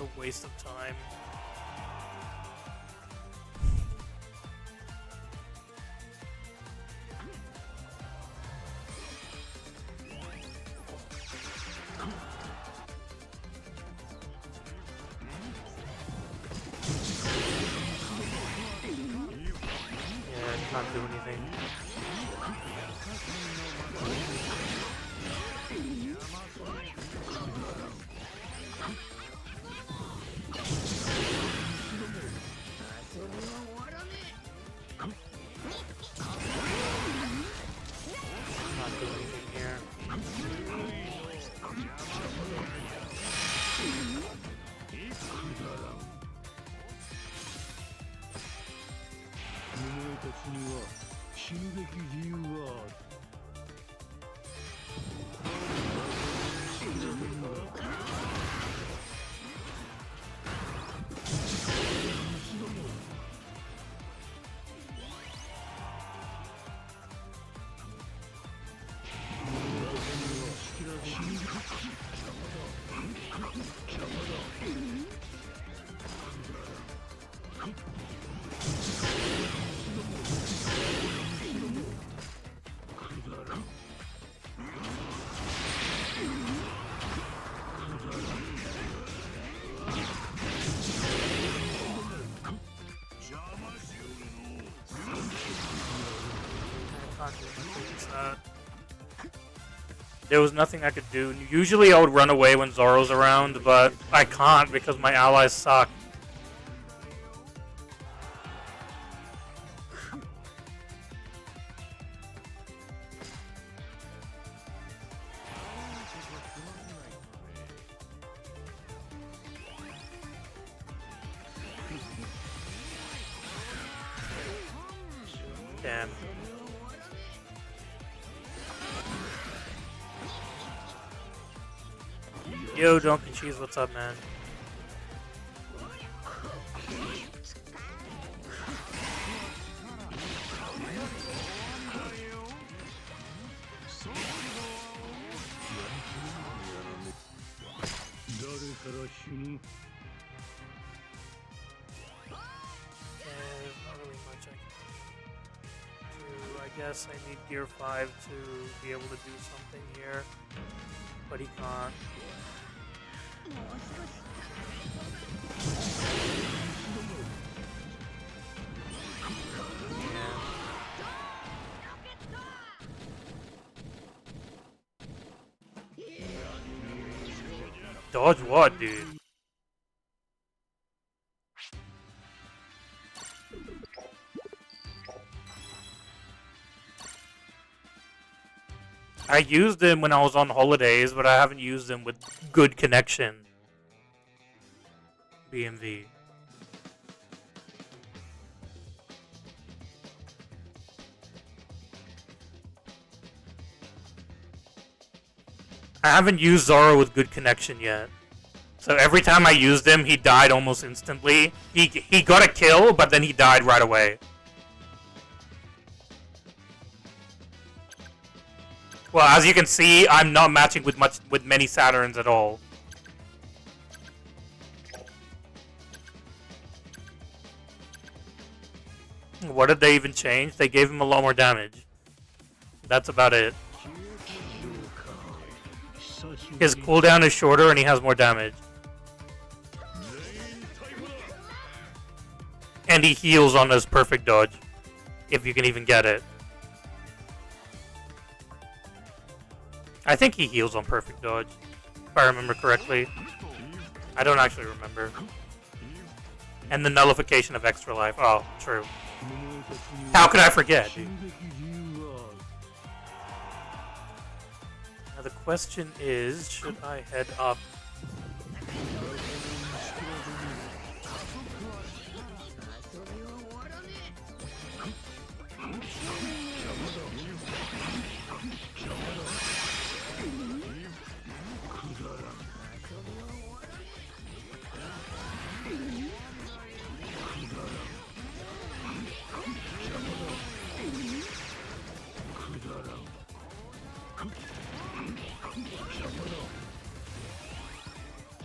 A waste of time. Yeah, I can't do anything. There was nothing I could do. Usually I would run away when Zoro's around, but I can't because my allies suck. Damn. Yo, Donkey Cheese, what's up, man? I guess I need Gear 5 to be able to do something here, but he can't. Dodge what, dude? I used them when I was on holidays, but I haven't used them with good connection. BMV. I haven't used Zoro with good connection yet. So every time I used him, he died almost instantly. He got a kill, but then he died right away. Well, as you can see, I'm not matching with many Saturns at all. What did they even change? They gave him a lot more damage. That's about it. His cooldown is shorter and he has more damage. And he heals on his perfect dodge. If you can even get it. I think he heals on perfect dodge. If I remember correctly. I don't actually remember. And the nullification of extra life. Oh, true. How could I forget, dude? Now the question is, should I head up?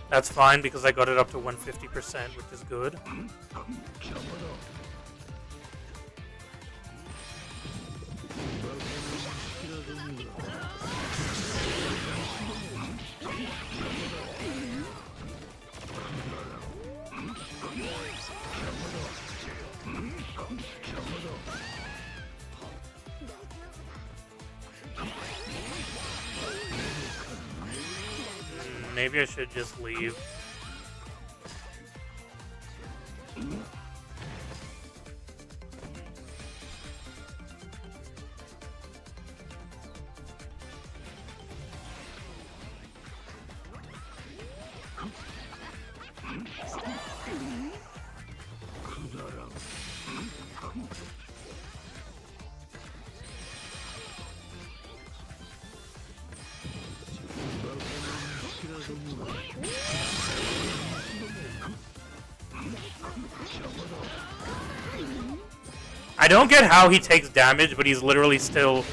That's fine because I got it up to 150%, which is good. Maybe I should just leave. I don't get how he takes damage, but he's literally still...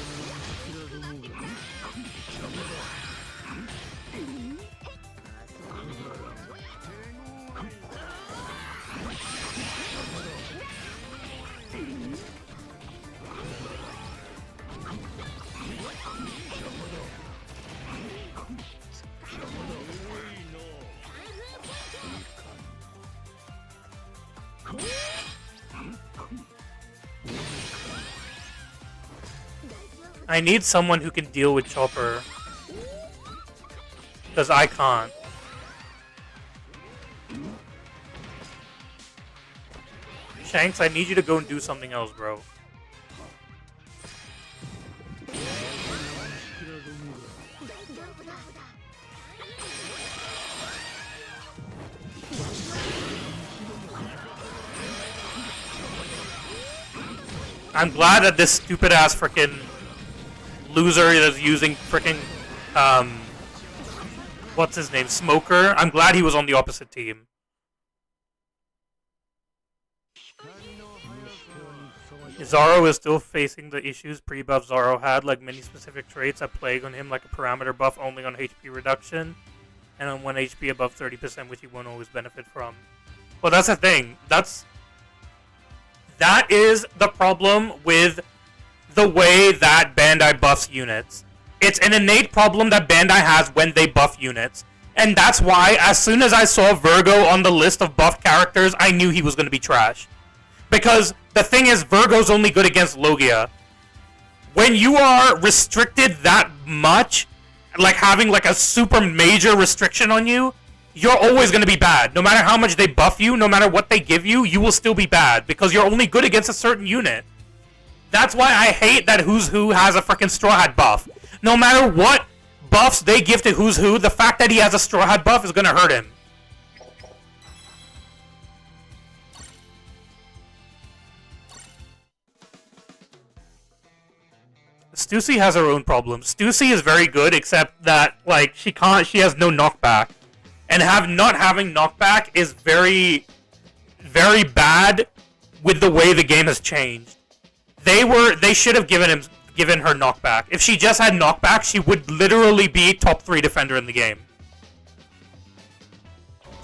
I need someone who can deal with Chopper. Because I can't. Shanks, I need you to go and do something else, bro. I'm glad that this stupid ass freaking loser is using freaking what's his name? Smoker. I'm glad he was on the opposite team. Zoro is still facing the issues pre-buff Zoro had, like many specific traits that plague on him, like a parameter buff only on HP reduction, and on 1 HP above 30%, which he won't always benefit from. Well, that's the thing. That is the problem with the way that Bandai buffs units. It's an innate problem that Bandai has when they buff units. And that's why, as soon as I saw Virgo on the list of buff characters, I knew he was going to be trash. Because the thing is, Virgo's only good against Logia. When you are restricted that much, like having like a super major restriction on you, you're always going to be bad. No matter how much they buff you, no matter what they give you, you will still be bad. Because you're only good against a certain unit. That's why I hate that Who's Who has a freaking Straw Hat buff. No matter what buffs they give to Who's Who, the fact that he has a Straw Hat buff is going to hurt him. Stussy has her own problems. Stussy is very good, except that like she has no knockback. And not having knockback is very, very bad with the way the game has changed. They should have given her knockback. If she just had knockback, she would literally be top 3 defender in the game.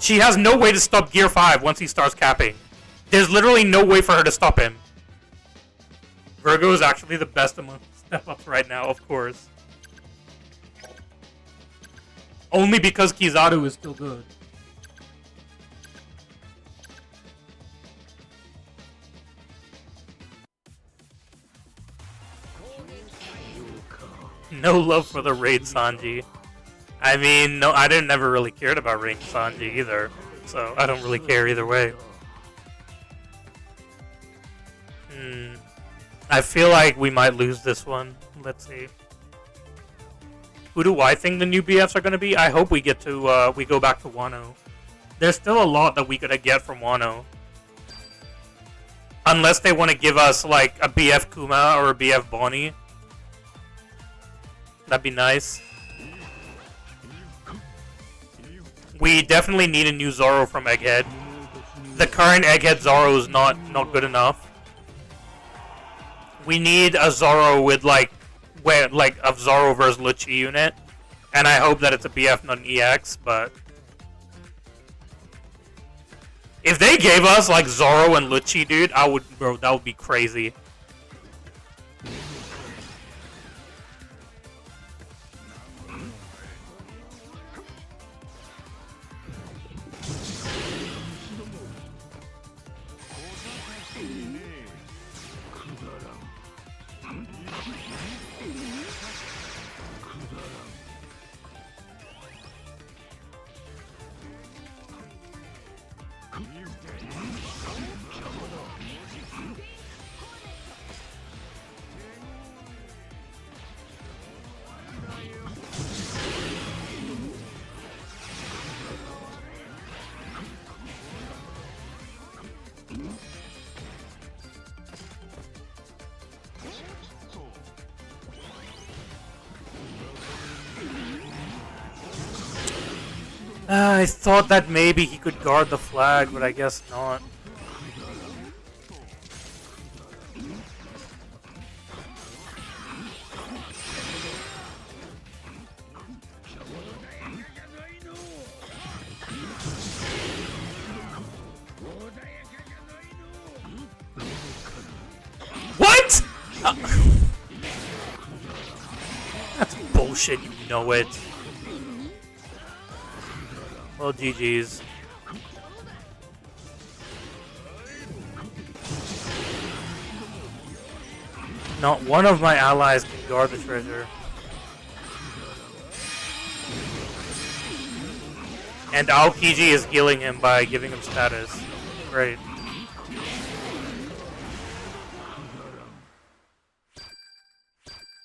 She has no way to stop Gear 5 once he starts capping. There's literally no way for her to stop him. Virgo is actually the best among step-ups right now, of course. Only because Kizaru is still good. No love for the raid Sanji. I mean, no, I never really cared about raid Sanji either, so I don't really care either way. I feel like we might lose this one. Let's see. Who do I think the new BFs are going to be? I hope we get to, we go back to Wano. There's still a lot that we could get from Wano. Unless they want to give us, like, a BF Kuma or a BF Bonnie. That'd be nice. We definitely need a new Zoro from Egghead. The current Egghead Zoro is not good enough. We need a Zoro with, like a Zoro versus Lucci unit. And I hope that it's a BF, not an EX, but if they gave us like Zoro and Lucci, dude, bro, that would be crazy. I thought that maybe he could guard the flag, but I guess not. What? That's bullshit, you know it. Well, GG's. Not one of my allies can guard the treasure. And Aokiji is healing him by giving him status. Great.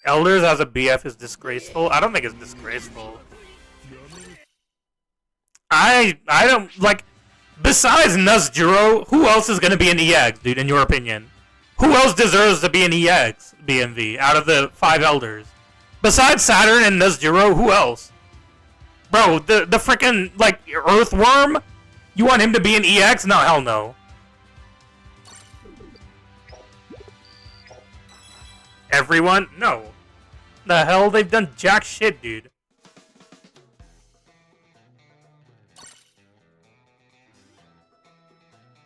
Elders as a BF is disgraceful. I don't think it's disgraceful. I don't like. Besides Nuzjuro, who else is gonna be an EX, dude? In your opinion, who else deserves to be an EX BMV out of the 5 elders? Besides Saturn and Nuzjuro, who else? Bro, the frickin' like Earthworm, you want him to be an EX? No, hell no. Everyone? No. The hell, they've done jack shit, dude.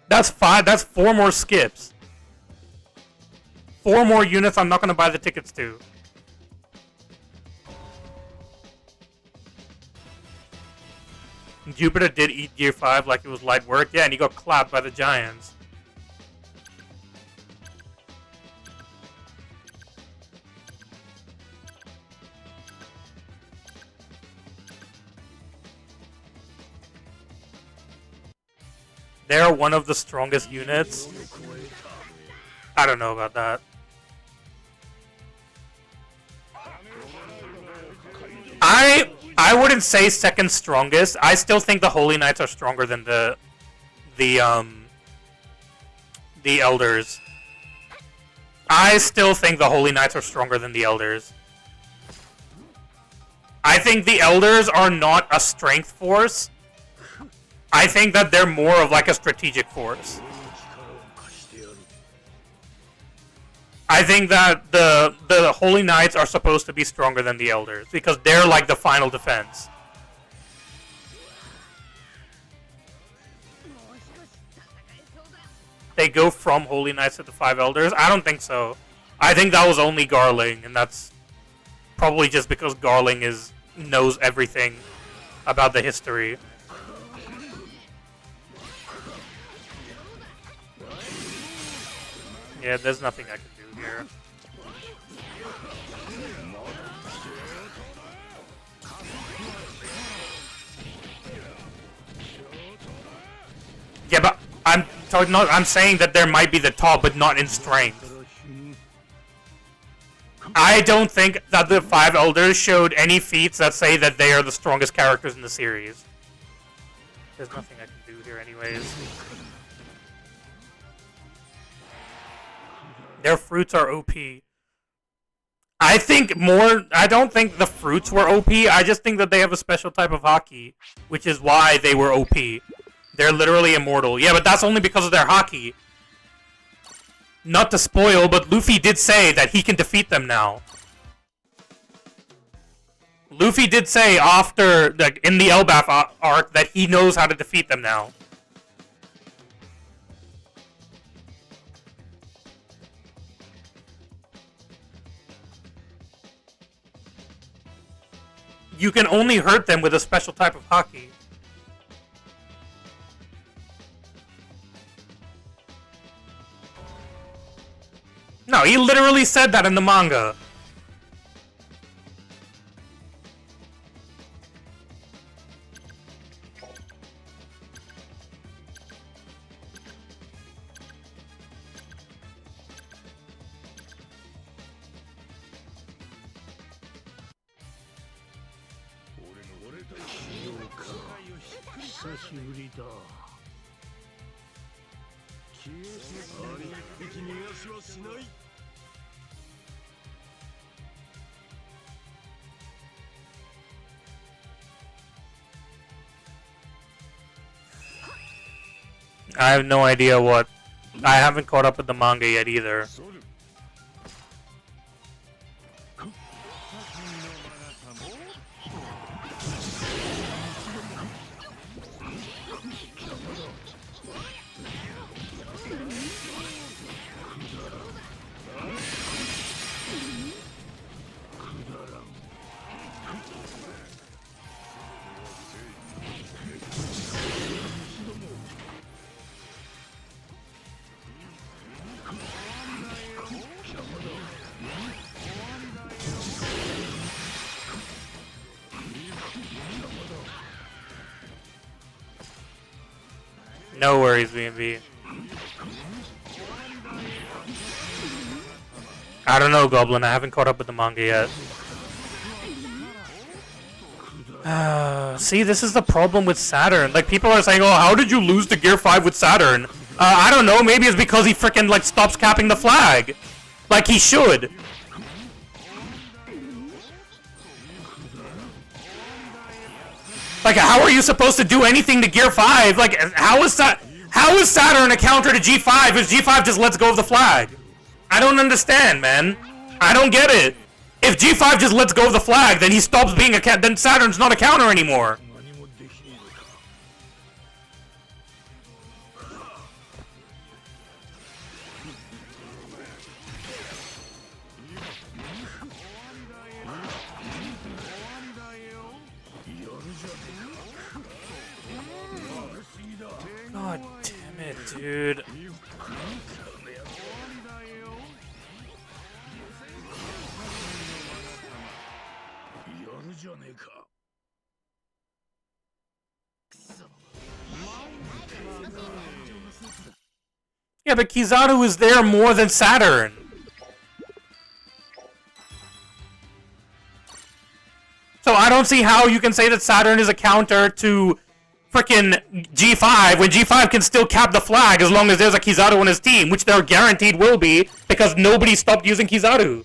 That's 5. That's 4 more skips. 4 more units I'm not gonna buy the tickets to. Jupiter did eat Gear 5 like it was light work. Yeah, and he got clapped by the Giants. They're one of the strongest units. I don't know about that. I wouldn't say second strongest. I still think the Holy Knights are stronger than the Elders. I still think the Holy Knights are stronger than the Elders. I think the Elders are not a strength force. I think that they're more of like a strategic force. I think that the Holy Knights are supposed to be stronger than the Elders because they're like the final defense. They go from Holy Knights to the 5 Elders? I don't think so. I think that was only Garling, and that's probably just because Garling knows everything about the history. Yeah, there's nothing I can do here. Yeah, but I'm saying that there might be the top, but not in strength. I don't think that the 5 Elders showed any feats that say that they are the strongest characters in the series. There's nothing I can do here anyways. Their fruits are OP. I don't think the fruits were OP. I just think that they have a special type of hockey, which is why they were OP. They're literally immortal. Yeah, but that's only because of their hockey. Not to spoil, but Luffy did say that he can defeat them now. Luffy did say after, like, in the Elbaf arc that he knows how to defeat them now. You can only hurt them with a special type of hockey. No, he literally said that in the manga. I have no idea what. I haven't caught up with the manga yet either. No worries, B&B. I don't know, Goblin. I haven't caught up with the manga yet. See, this is the problem with Saturn. Like, people are saying, oh, how did you lose to Gear 5 with Saturn? I don't know. Maybe it's because he freaking, like, stops capping the flag. Like he should. Like, how are you supposed to do anything to Gear 5? Like, how is Saturn a counter to G5 if G5 just lets go of the flag? I don't understand, man. I don't get it. If G5 just lets go of the flag, then he stops being then Saturn's not a counter anymore. God damn it, dude. Yeah, but Kizaru is there more than Saturn. So I don't see how you can say that Saturn is a counter to frickin' G5 when G5 can still cap the flag as long as there's a Kizaru on his team, which there guaranteed will be because nobody stopped using Kizaru.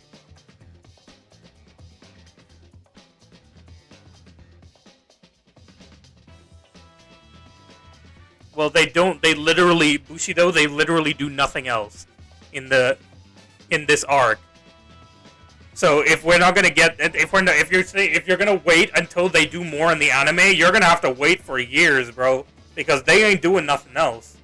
Well, they don't. They literally, Bushido. They literally do nothing else in this arc. So if we're not gonna get, if you're gonna wait until they do more in the anime, you're gonna have to wait for years, bro, because they ain't doing nothing else.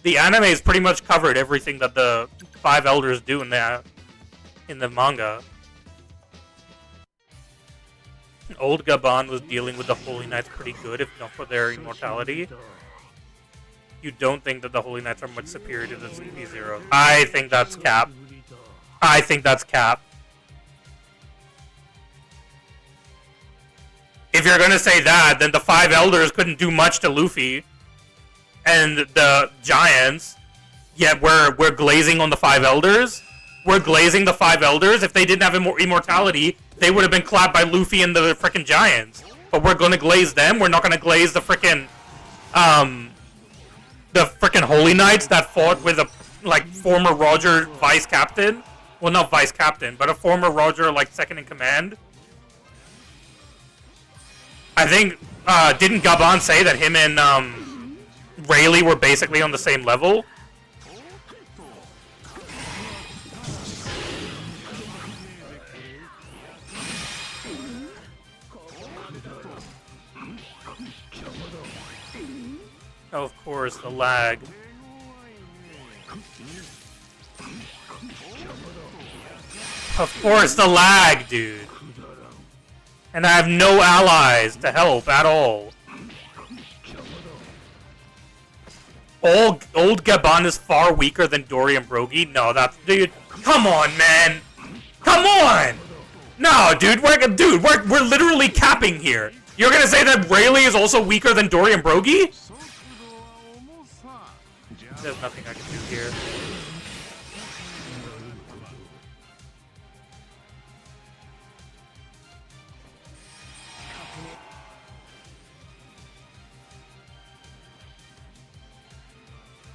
The anime has pretty much covered everything that the Five Elders do in the manga. Old Gaban was dealing with the Holy Knights pretty good, if not for their immortality. You don't think that the Holy Knights are much superior to the CP0? I think that's cap. I think that's cap. If you're gonna say that, then the Five Elders couldn't do much to Luffy and the Giants. Yet we're glazing on the Five Elders. We're glazing the Five Elders. If they didn't have immortality, they would have been clapped by Luffy and the frickin' Giants. But we're gonna glaze them. We're not gonna glaze the frickin' Holy Knights that fought with a former Roger vice captain. Well, not vice captain, but a former Roger second in command. I think didn't Gaban say that him and Rayleigh were basically on the same level? Oh, of course, the lag. Of course, the lag, dude. And I have no allies to help at all. Old Gaban is far weaker than Dory and Brogy? No, that's... Dude, come on, man! Come on! No, dude, we're literally capping here. You're gonna say that Rayleigh is also weaker than Dory and Brogy? There's nothing I can do here.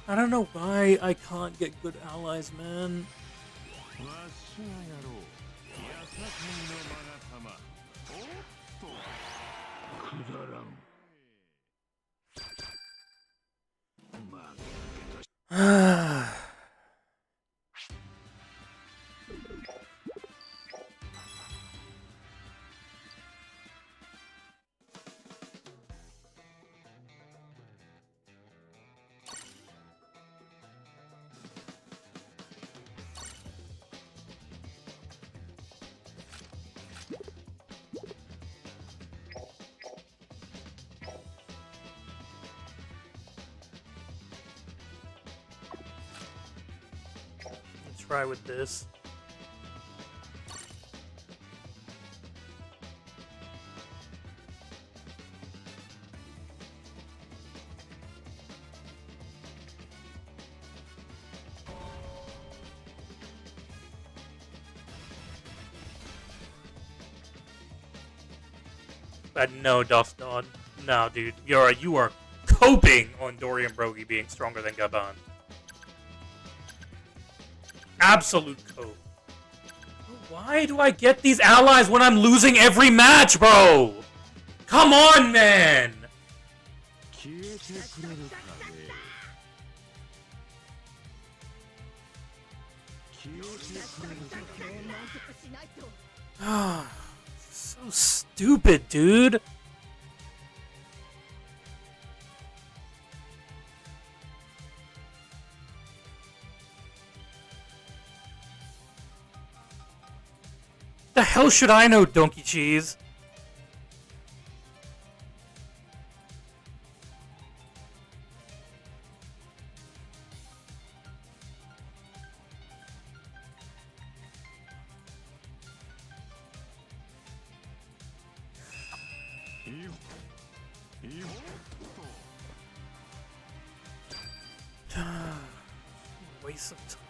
I don't know why I can't get good allies, man. Try with this. But no, Dust Dawn. No, dude. You are coping on Dorian Brogy being stronger than Gaban. Absolute cope. Why do I get these allies when I'm losing every match, bro? Come on, man! So stupid, dude. The hell should I know, Donkey Cheese? Waste of time.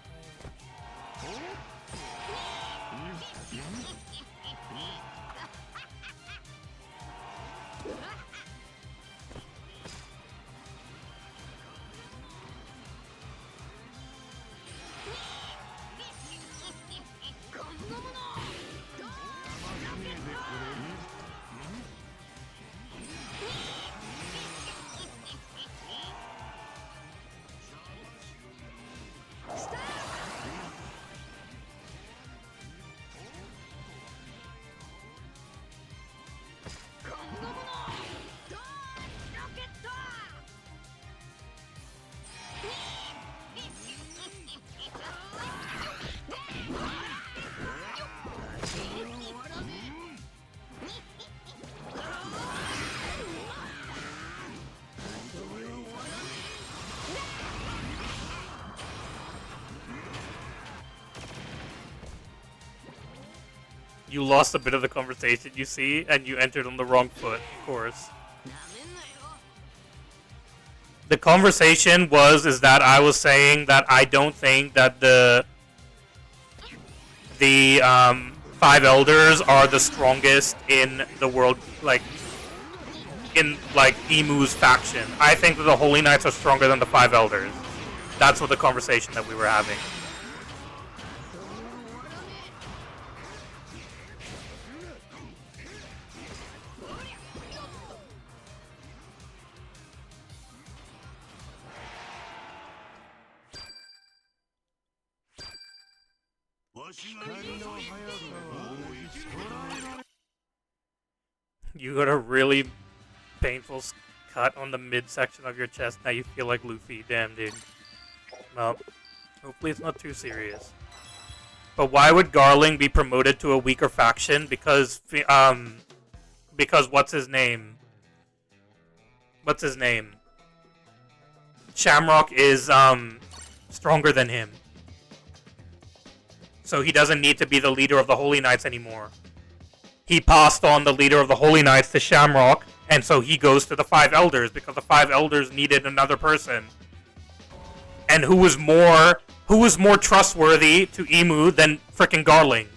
You lost a bit of the conversation, you see, and you entered on the wrong foot, of course. The conversation is that I was saying that I don't think that the five elders are the strongest in the world, in Emu's faction. I think that the Holy Knights are stronger than the five elders. That's what the conversation that we were having. You got a really painful cut on the midsection of your chest. Now you feel like Luffy. Damn, dude. Well, hopefully it's not too serious. But why would Garling be promoted to a weaker faction? Because what's his name? What's his name? Shamrock is stronger than him. So he doesn't need to be the leader of the Holy Knights anymore. He passed on the leader of the Holy Knights to Shamrock, and so he goes to the Five Elders because the Five Elders needed another person. And who was more trustworthy to Emu than frickin' Garling?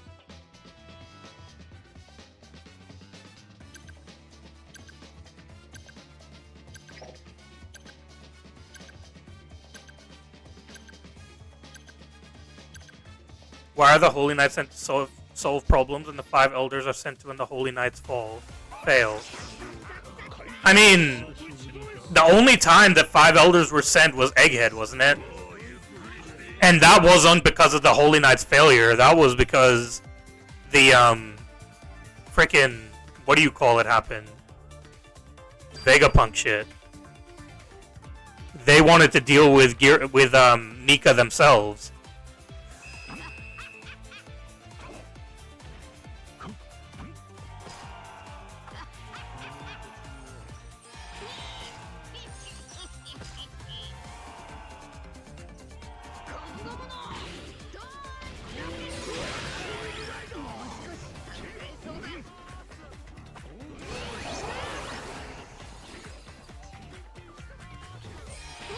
Why are the Holy Knights sent to solve problems and the Five Elders are sent to when the Holy Knights fail? I mean, the only time that Five Elders were sent was Egghead, wasn't it? And that wasn't because of the Holy Knights' failure. That was because the frickin' what do you call it happened? Vegapunk shit. They wanted to deal with Nika themselves.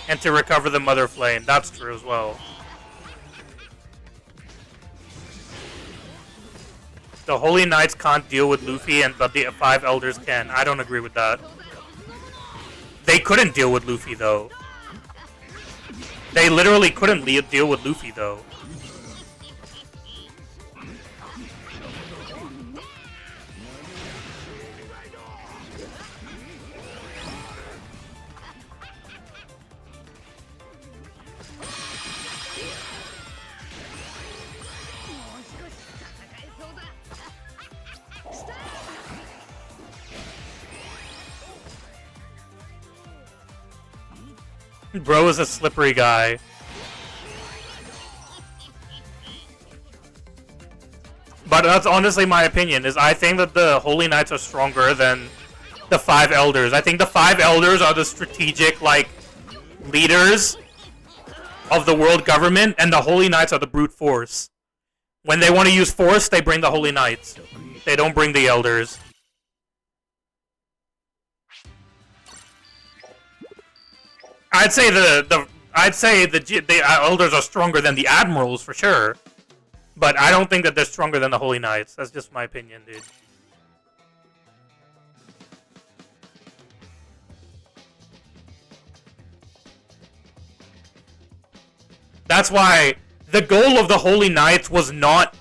And to recover the Mother Flame. That's true as well. The Holy Knights can't deal with Luffy, but the 5 Elders can. I don't agree with that. They couldn't deal with Luffy, though. They literally couldn't deal with Luffy, though. Bro is a slippery guy. But that's honestly my opinion, is I think that the Holy Knights are stronger than the 5 Elders. I think the 5 Elders are the strategic, like, leaders of the world government, and the Holy Knights are the brute force. When they want to use force, they bring the Holy Knights. They don't bring the Elders. I'd say the Elders are stronger than the Admirals for sure, but I don't think that they're stronger than the Holy Knights. That's just my opinion, dude. That's why the goal of the Holy Knights was not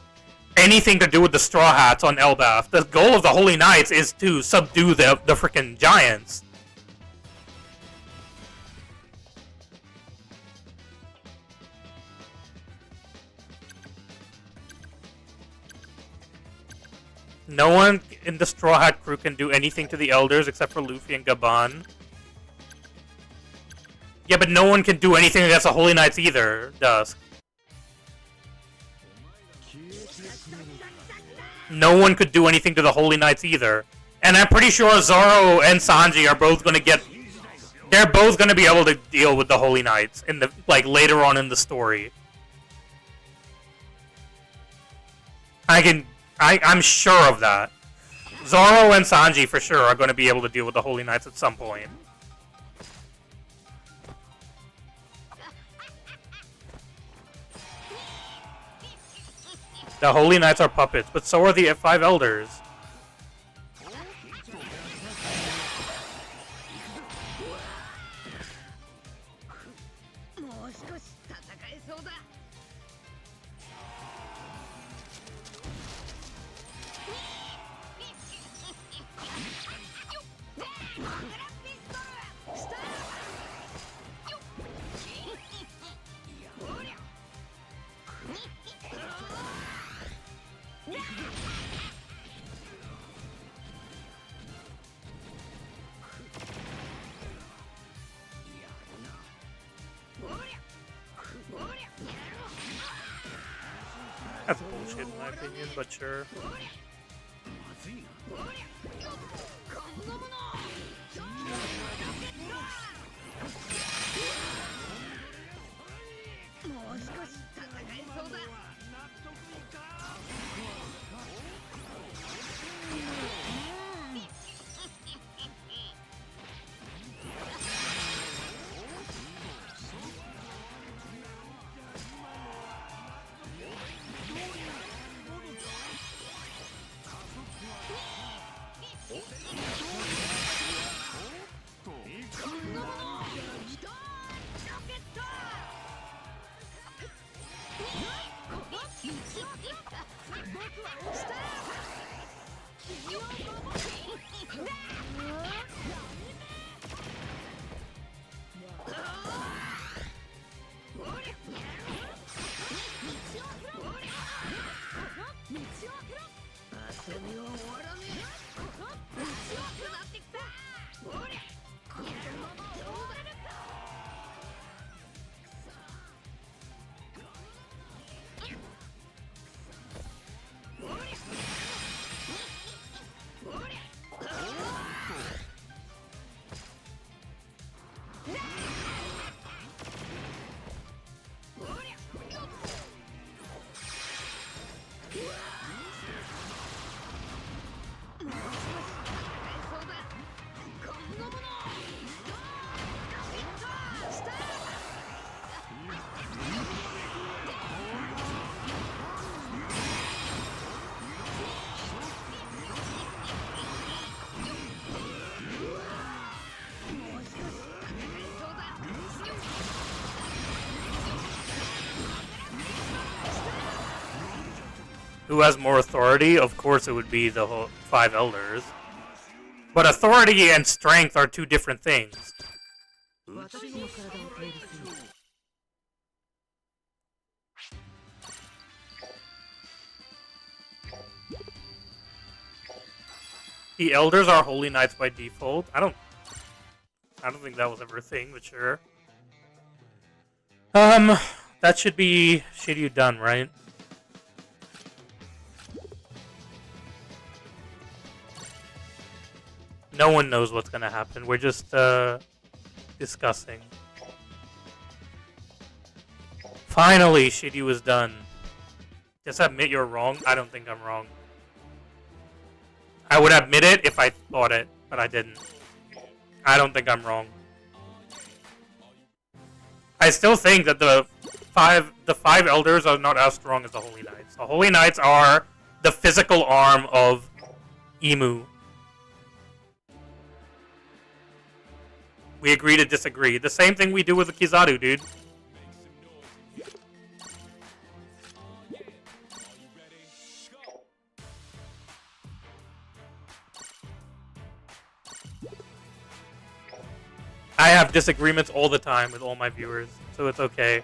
anything to do with the Straw Hats on Elbaf. The goal of the Holy Knights is to subdue the freaking giants. No one in the Straw Hat crew can do anything to the Elders except for Luffy and Gaban. Yeah, but no one can do anything against the Holy Knights either, Dusk. No one could do anything to the Holy Knights either. And I'm pretty sure Zoro and Sanji are both gonna get... They're both gonna be able to deal with the Holy Knights in the, like, later on in the story. I'm sure of that. Zoro and Sanji for sure are going to be able to deal with the Holy Knights at some point. The Holy Knights are puppets, but so are the 5 Elders. That's bullshit in my opinion, but sure. Who has more authority? Of course it would be the whole 5 elders. But authority and strength are two different things. The elders are holy knights by default. I don't think that was ever a thing, but sure. That should be Shiryu done, right? No one knows what's gonna happen. We're just discussing. Finally, Shiryu is done. Just admit you're wrong. I don't think I'm wrong. I would admit it if I thought it, but I didn't. I don't think I'm wrong. I still think that the five elders are not as strong as the holy knights. The holy knights are the physical arm of Emu. We agree to disagree. The same thing we do with the Kizaru, dude. I have disagreements all the time with all my viewers, so it's okay.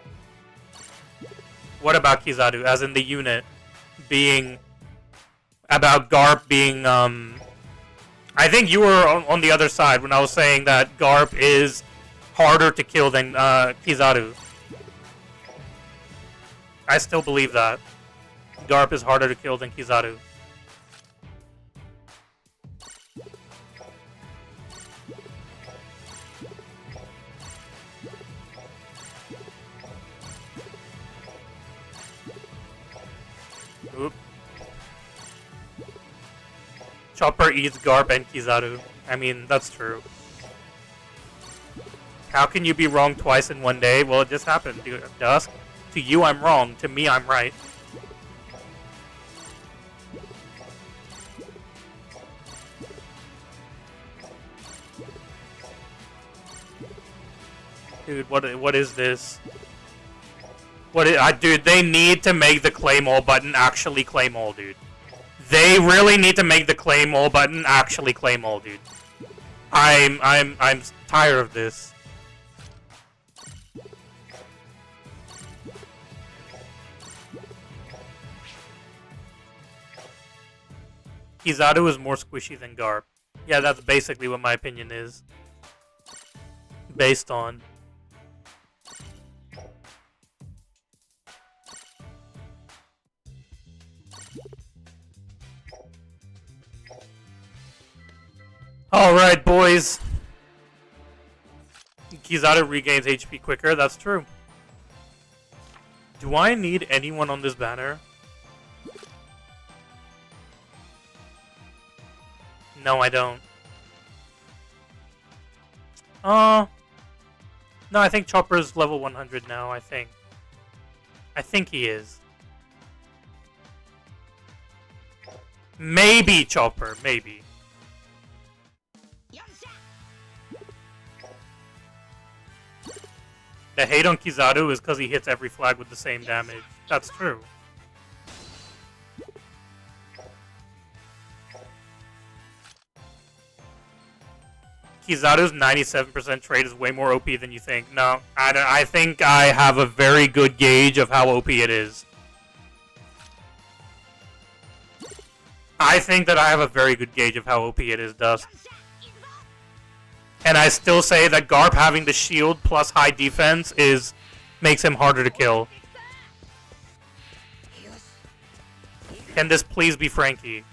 What about Kizaru, as in the unit being... About Garp being, I think you were on the other side when I was saying that Garp is harder to kill than Kizaru. I still believe that. Garp is harder to kill than Kizaru. Oop. Chopper eats Garp and Kizaru. I mean, that's true. How can you be wrong twice in one day? Well, it just happened, Dusk. To you, I'm wrong. To me, I'm right. Dude, what is this? Dude, they need to make the claim all button actually claim all, dude. They really need to make the claim all button actually claim all, dude. I'm tired of this. Kizaru is more squishy than Garp. Yeah, that's basically what my opinion is. Based on. Alright, boys. Kizaru regains HP quicker, that's true. Do I need anyone on this banner? No, I don't. No, I think Chopper's level 100 now, I think. I think he is. Maybe Chopper, maybe. The hate on Kizaru is because he hits every flag with the same damage. That's true. Kizaru's 97% trade is way more OP than you think. No, I think I have a very good gauge of how OP it is. I think that I have a very good gauge of how OP it is, Dust. And I still say that Garp having the shield plus high defense makes him harder to kill. Can this please be Frankie?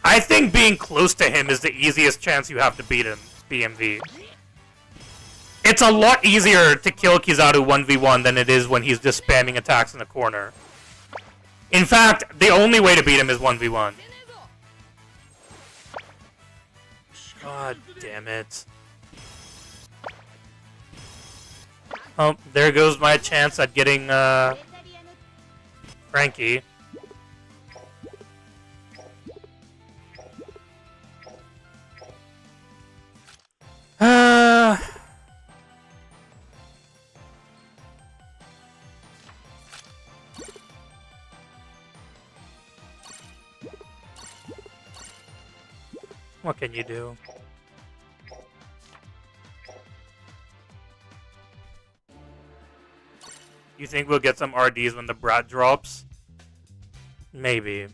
I think being close to him is the easiest chance you have to beat him, BMV. It's a lot easier to kill Kizaru 1v1 than it is when he's just spamming attacks in the corner. In fact, the only way to beat him is 1v1. God damn it. Oh, there goes my chance at getting, Frankie. What can you do? You think we'll get some RDs when the brat drops? Maybe.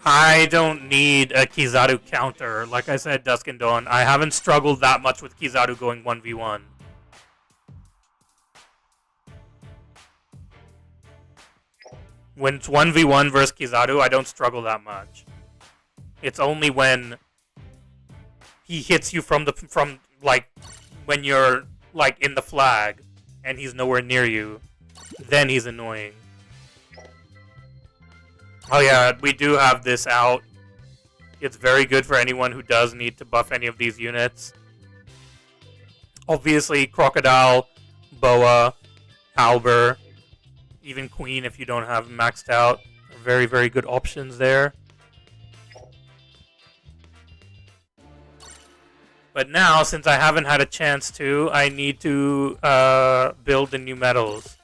I don't need a Kizaru counter. Like I said, Dusk and Dawn, I haven't struggled that much with Kizaru going 1v1. When it's 1v1 versus Kizaru, I don't struggle that much. It's only when he hits you from like when you're like in the flag and he's nowhere near you, then he's annoying. Oh yeah, we do have this out. It's very good for anyone who does need to buff any of these units. Obviously, Crocodile, Boa, Halber, even Queen if you don't have maxed out. Very, very good options there. But now, since I haven't had a chance to, I need to build the new medals.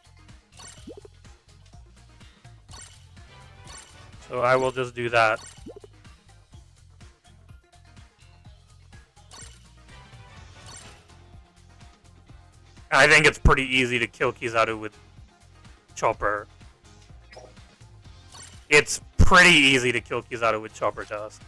So I will just do that. I think it's pretty easy to kill Kizaru with Chopper. It's pretty easy to kill Kizaru with Chopper Tusk.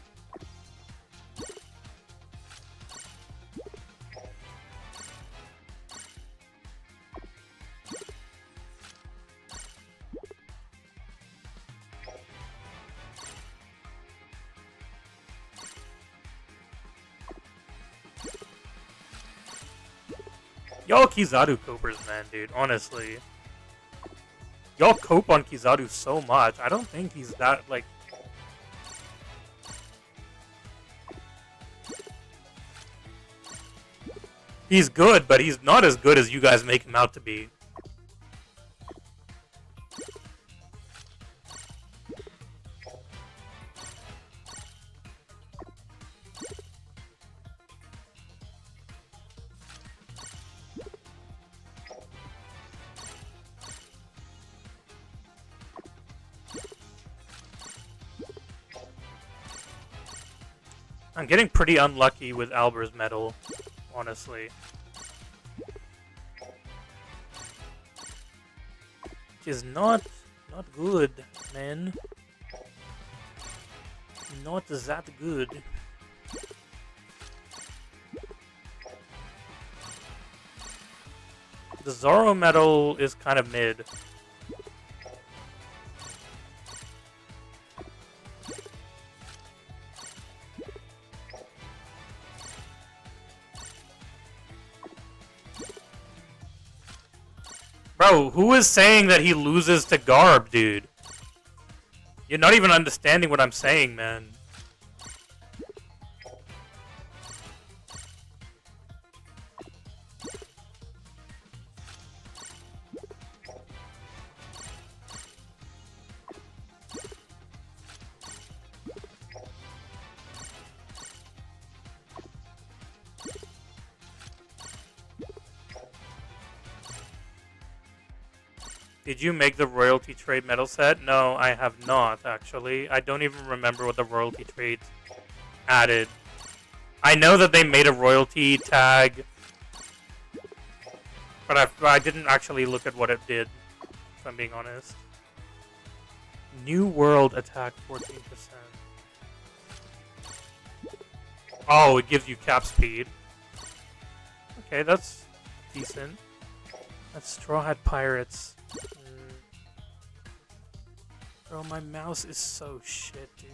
Y'all Kizaru copers, man, dude. Honestly. Y'all cope on Kizaru so much. I don't think he's that, like... He's good, but he's not as good as you guys make him out to be. I'm getting pretty unlucky with Alber's medal, honestly. Which is not good, man. Not that good. The Zoro medal is kind of mid. Bro, who is saying that he loses to Garb, dude? You're not even understanding what I'm saying, man. Did you make the royalty trade medal set? No, I have not, actually. I don't even remember what the royalty trade added. I know that they made a royalty tag, but I didn't actually look at what it did, if I'm being honest. New world attack 14%. Oh, it gives you cap speed. Okay, that's decent. That's Straw Hat Pirates. Bro, my mouse is so shit, dude.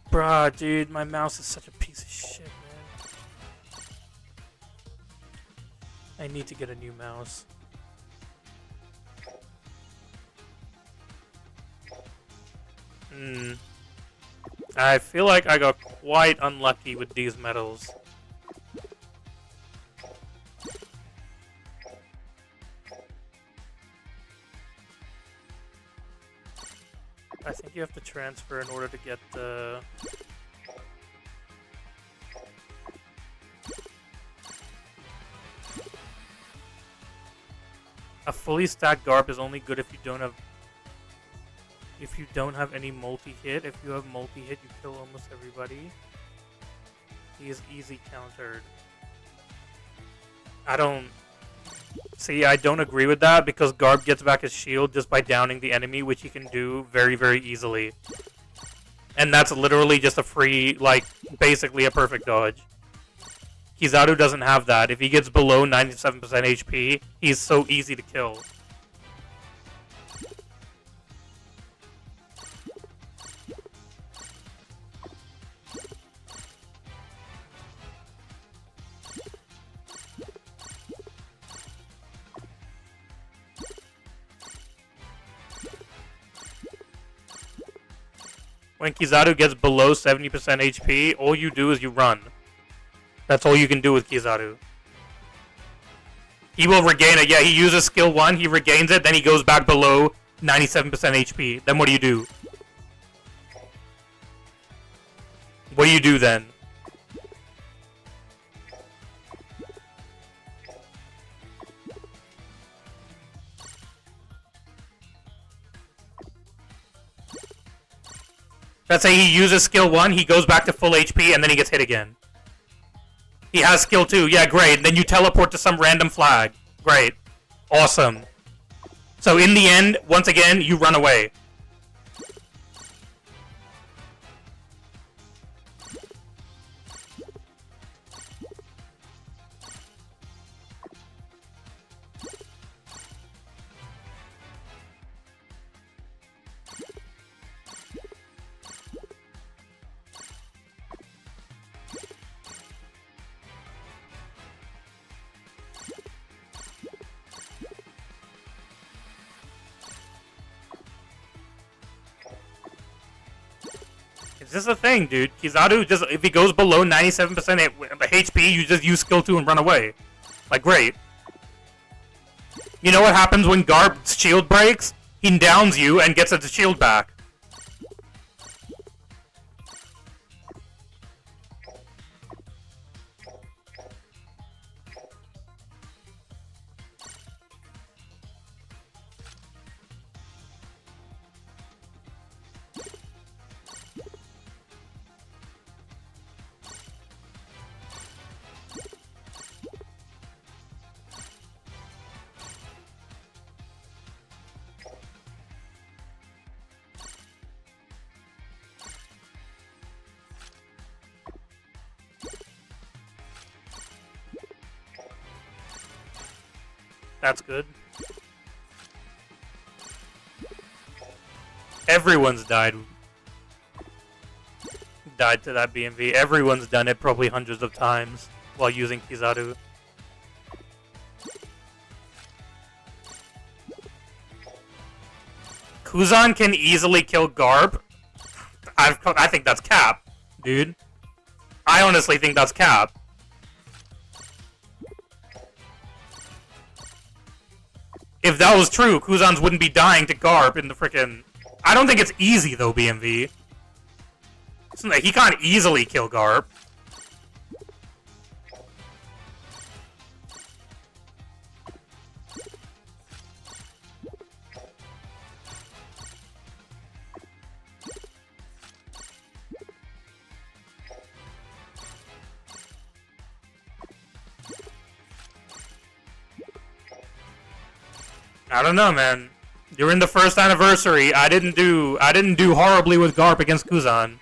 Bruh, dude, my mouse is such a piece of shit, man. I need to get a new mouse. I feel like I got quite unlucky with these medals. I think you have to transfer in order to get the... A fully stacked Garp is only good if you don't have any multi-hit. If you have multi-hit, you kill almost everybody. He is easy countered. I don't agree with that because Garp gets back his shield just by downing the enemy, which he can do very, very easily. And that's literally just a free, like, basically a perfect dodge. Kizaru doesn't have that. If he gets below 97% HP, he's so easy to kill. When Kizaru gets below 70% HP, all you do is you run. That's all you can do with Kizaru. He will regain it. Yeah, he uses skill 1, he regains it, then he goes back below 97% HP. Then what do you do? What do you do then? Let's say he uses skill 1, he goes back to full HP, and then he gets hit again. He has skill 2. Yeah, great. Then you teleport to some random flag. Great. Awesome. So in the end, once again, you run away. It's just a thing, dude. Kizaru, just if he goes below 97% HP, you just use skill 2 and run away. Like, great. You know what happens when Garp's shield breaks? He downs you and gets his shield back. That's good. Everyone's died to that BMV. Everyone's done it probably hundreds of times while using Kizaru. Kuzan can easily kill Garp. I think that's cap, dude. I honestly think that's cap. If that was true, Kuzans wouldn't be dying to Garp in the frickin'... I don't think it's easy, though, BMV. He can't easily kill Garp. I don't know, man. During the first anniversary, I didn't do horribly with Garp against Kuzan.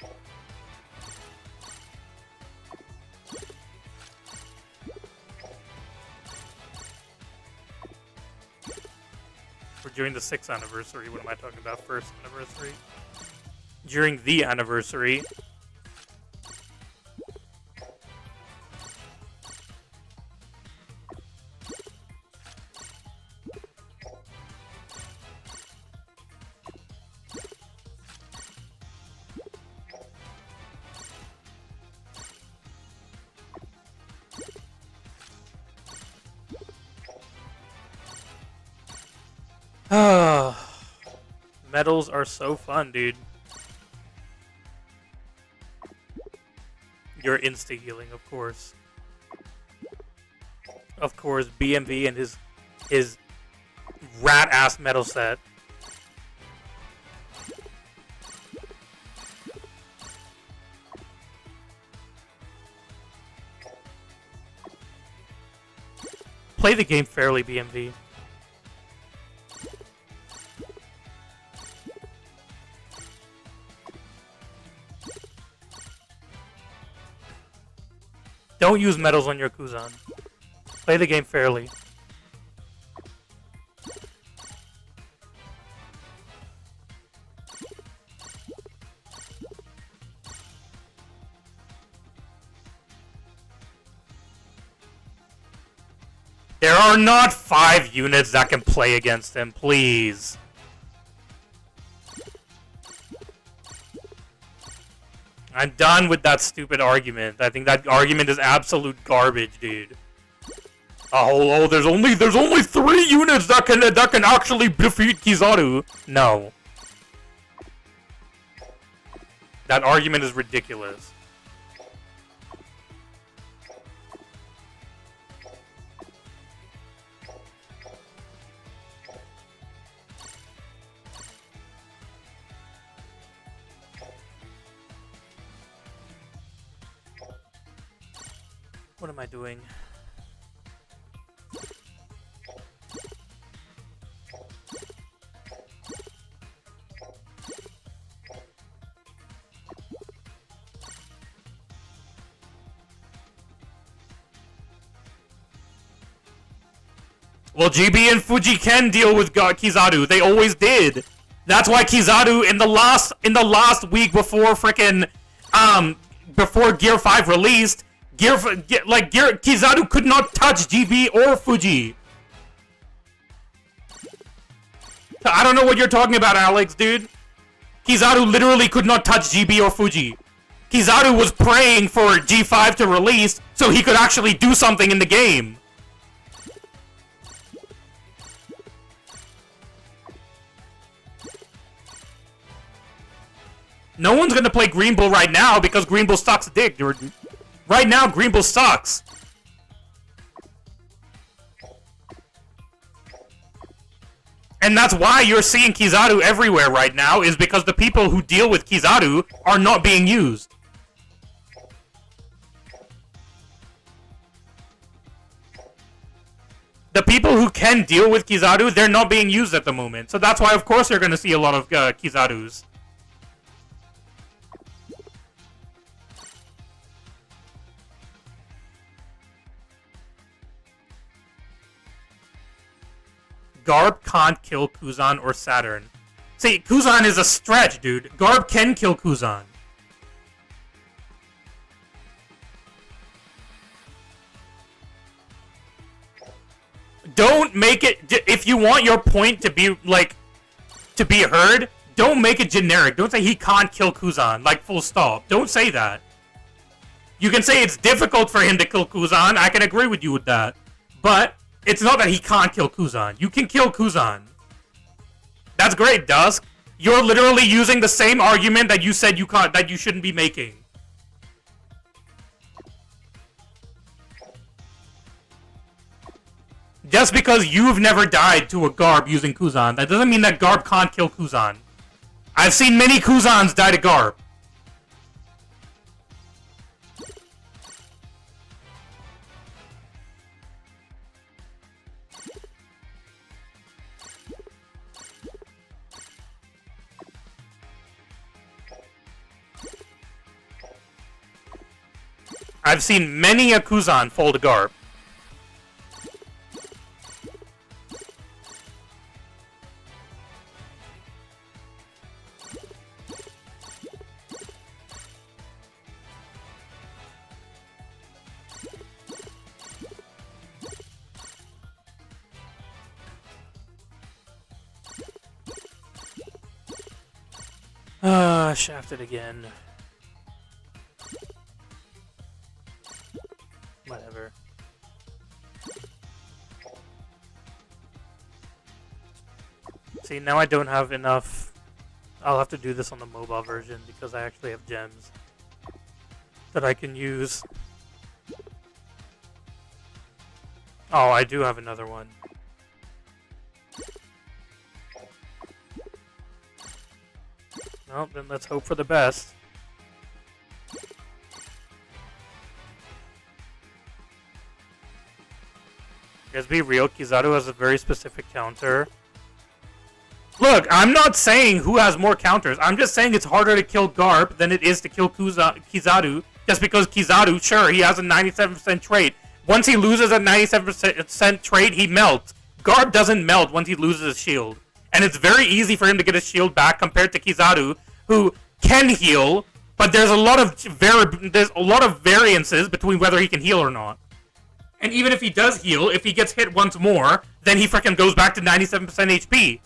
Or during the 6th anniversary, what am I talking about? First anniversary? During the anniversary. Medals are so fun, dude. Your insta healing, of course. Of course, BMV and his rat ass medal set. Play the game fairly, BMV. Don't use medals on your Kuzan. Play the game fairly. There are not 5 units that can play against him, please. I'm done with that stupid argument. I think that argument is absolute garbage, dude. Oh, there's only 3 units that can actually defeat Kizaru. No. That argument is ridiculous. What am I doing? Well, GB and Fuji can deal with Kizaru. They always did. That's why Kizaru in the last week before frickin' before Gear 5 released, Kizaru could not touch GB or Fuji. I don't know what you're talking about, Alex, dude. Kizaru literally could not touch GB or Fuji. Kizaru was praying for G5 to release so he could actually do something in the game. No one's gonna play Green Bull right now because Green Bull sucks dick, Jordan. Right now, Green Bull sucks. And that's why you're seeing Kizaru everywhere right now, is because the people who deal with Kizaru are not being used. The people who can deal with Kizaru, they're not being used at the moment. So that's why, of course, you're going to see a lot of Kizarus. Garb can't kill Kuzan or Saturn. See, Kuzan is a stretch, dude. Garb can kill Kuzan. Don't make it... If you want your point to be, like, to be heard, don't make it generic. Don't say he can't kill Kuzan, like, full stop. Don't say that. You can say it's difficult for him to kill Kuzan. I can agree with you with that. But... it's not that he can't kill Kuzan. You can kill Kuzan. That's great, Dusk. You're literally using the same argument that you said you can't, that you shouldn't be making. Just because you've never died to a Garb using Kuzan, that doesn't mean that Garb can't kill Kuzan. I've seen many Kuzans die to Garb. I've seen many a Kuzan fall to Garb. Shafted again. Whatever. See, now I don't have enough. I'll have to do this on the mobile version because I actually have gems that I can use. Oh, I do have another one. Well, then let's hope for the best. Let's be real, Kizaru has a very specific counter. Look, I'm not saying who has more counters. I'm just saying it's harder to kill Garp than it is to kill Kizaru. Just because Kizaru, sure, he has a 97% trait. Once he loses a 97% trait, he melts. Garp doesn't melt once he loses his shield. And it's very easy for him to get his shield back compared to Kizaru, who can heal, but there's a lot of variances between whether he can heal or not. And even if he does heal, if he gets hit once more, then he freaking goes back to 97% HP.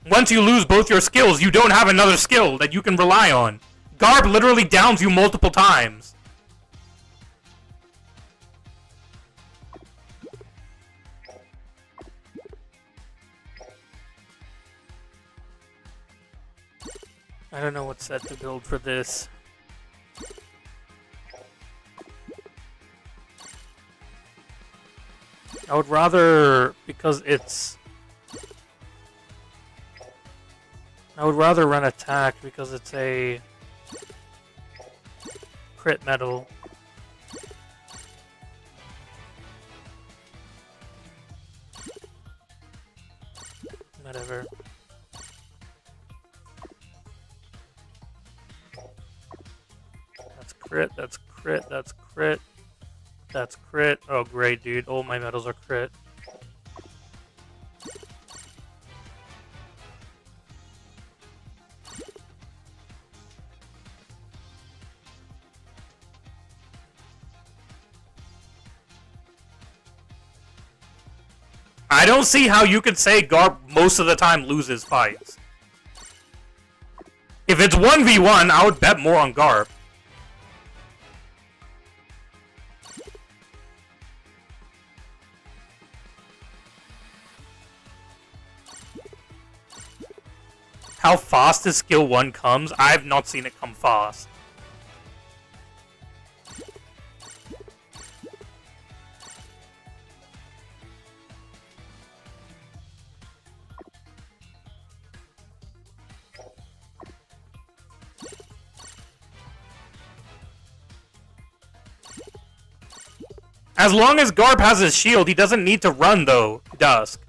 Once you lose both your skills, you don't have another skill that you can rely on. Garb literally downs you multiple times. I don't know what set to build for this. I would rather, because it's... I would rather run attack because it's a crit metal. Whatever. That's crit, that's crit, that's crit. That's crit. Oh, great, dude. All my medals are crit. I don't see how you could say Garp most of the time loses fights. If it's 1v1, I would bet more on Garp. How fast his skill 1 comes, I've not seen it come fast. As long as Garp has his shield, he doesn't need to run, though, Dusk.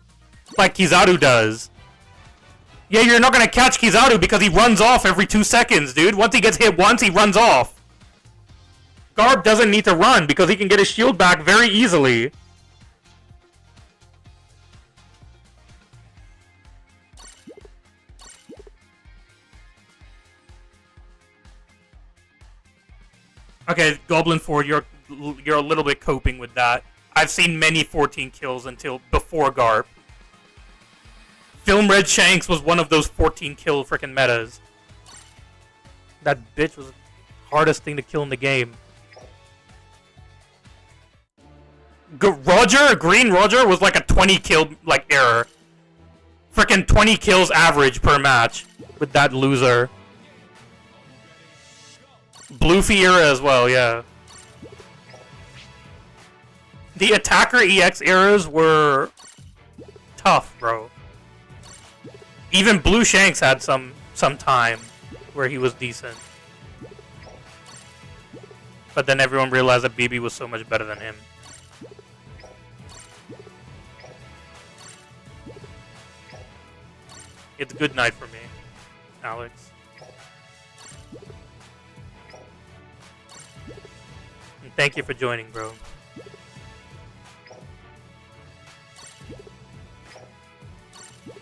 Like Kizaru does. Yeah, you're not gonna catch Kizaru because he runs off every 2 seconds, dude. Once he gets hit once, he runs off. Garp doesn't need to run because he can get his shield back very easily. Okay, Goblin Ford, you're a little bit coping with that. I've seen many 14 kills until before Garp. Film Red Shanks was one of those 14 kill freaking metas. That bitch was the hardest thing to kill in the game. Green Roger was like a 20 kill error. Freaking 20 kills average per match with that loser. Bluefy era as well, yeah. The attacker EX eras were tough, bro. Even Blue Shanks had some time where he was decent. But then everyone realized that BB was so much better than him. It's good night for me, Alex. And thank you for joining, bro.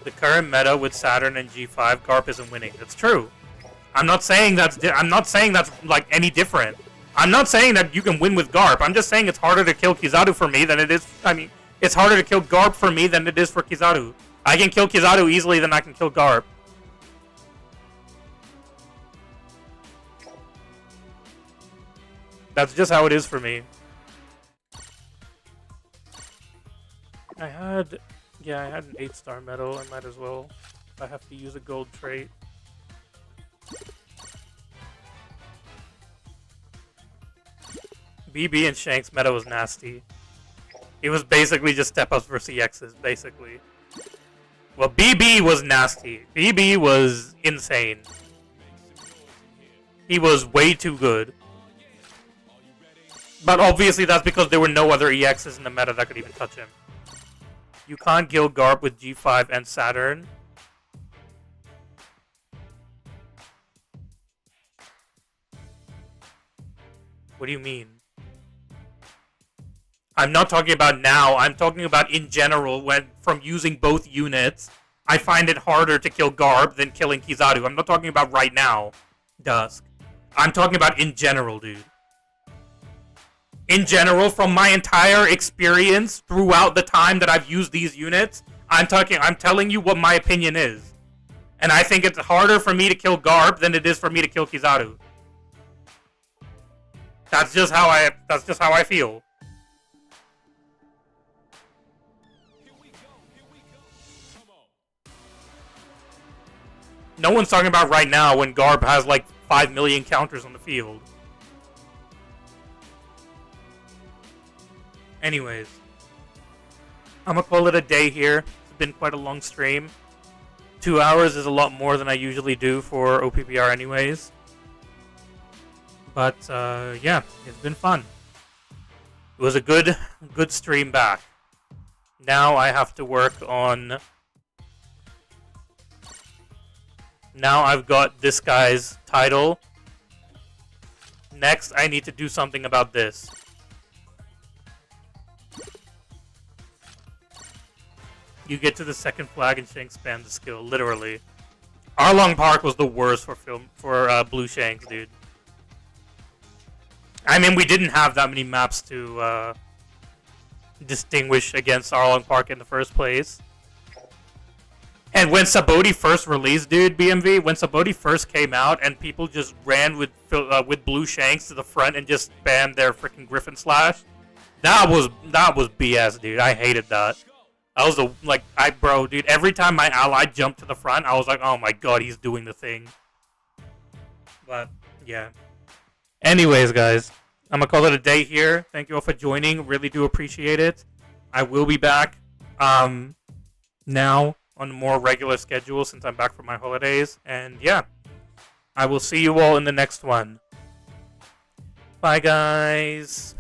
The current meta with Saturn and G5, Garp isn't winning. That's true. I'm not saying that's like any different. I'm not saying that you can win with Garp. I'm just saying it's harder to kill Kizaru for me than it is. I mean, it's harder to kill Garp for me than it is for Kizaru. I can kill Kizaru easily than I can kill Garp. That's just how it is for me. Yeah, I had an 8-star medal. I might as well. If I have to use a gold trait. BB and Shanks meta was nasty. It was basically just step-ups versus EXs, basically. Well, BB was nasty. BB was insane. He was way too good. But obviously that's because there were no other EXs in the meta that could even touch him. You can't kill Garp with G5 and Saturn. What do you mean? I'm not talking about now. I'm talking about in general. When from using both units, I find it harder to kill Garb than killing Kizaru. I'm not talking about right now, Dusk. I'm talking about in general, dude. In general, from my entire experience throughout the time that I've used these units, I'm telling you what my opinion is. And I think it's harder for me to kill Garb than it is for me to kill Kizaru. That's just how I feel. No one's talking about right now when Garb has like 5 million counters on the field. Anyways, I'm gonna call it a day here. It's been quite a long stream. 2 hours is a lot more than I usually do for OPPR anyways. But yeah, it's been fun. It was a good stream back. Now I have to work on... Now I've got this guy's title. Next, I need to do something about this. You get to the second flag and Shanks spam the skill, literally. Arlong Park was the worst for Blue Shanks, dude. I mean, we didn't have that many maps to distinguish against Arlong Park in the first place. And when Saboti first released, dude, BMV, when Saboti first came out and people just ran with Blue Shanks to the front and just spammed their freaking Griffin Slash, that was BS, dude. I hated that. I was bro, dude, every time my ally jumped to the front, I was like, oh my god, he's doing the thing. But, yeah. Anyways, guys, I'm gonna call it a day here. Thank you all for joining. Really do appreciate it. I will be back now on a more regular schedule since I'm back from my holidays. And yeah, I will see you all in the next one. Bye, guys.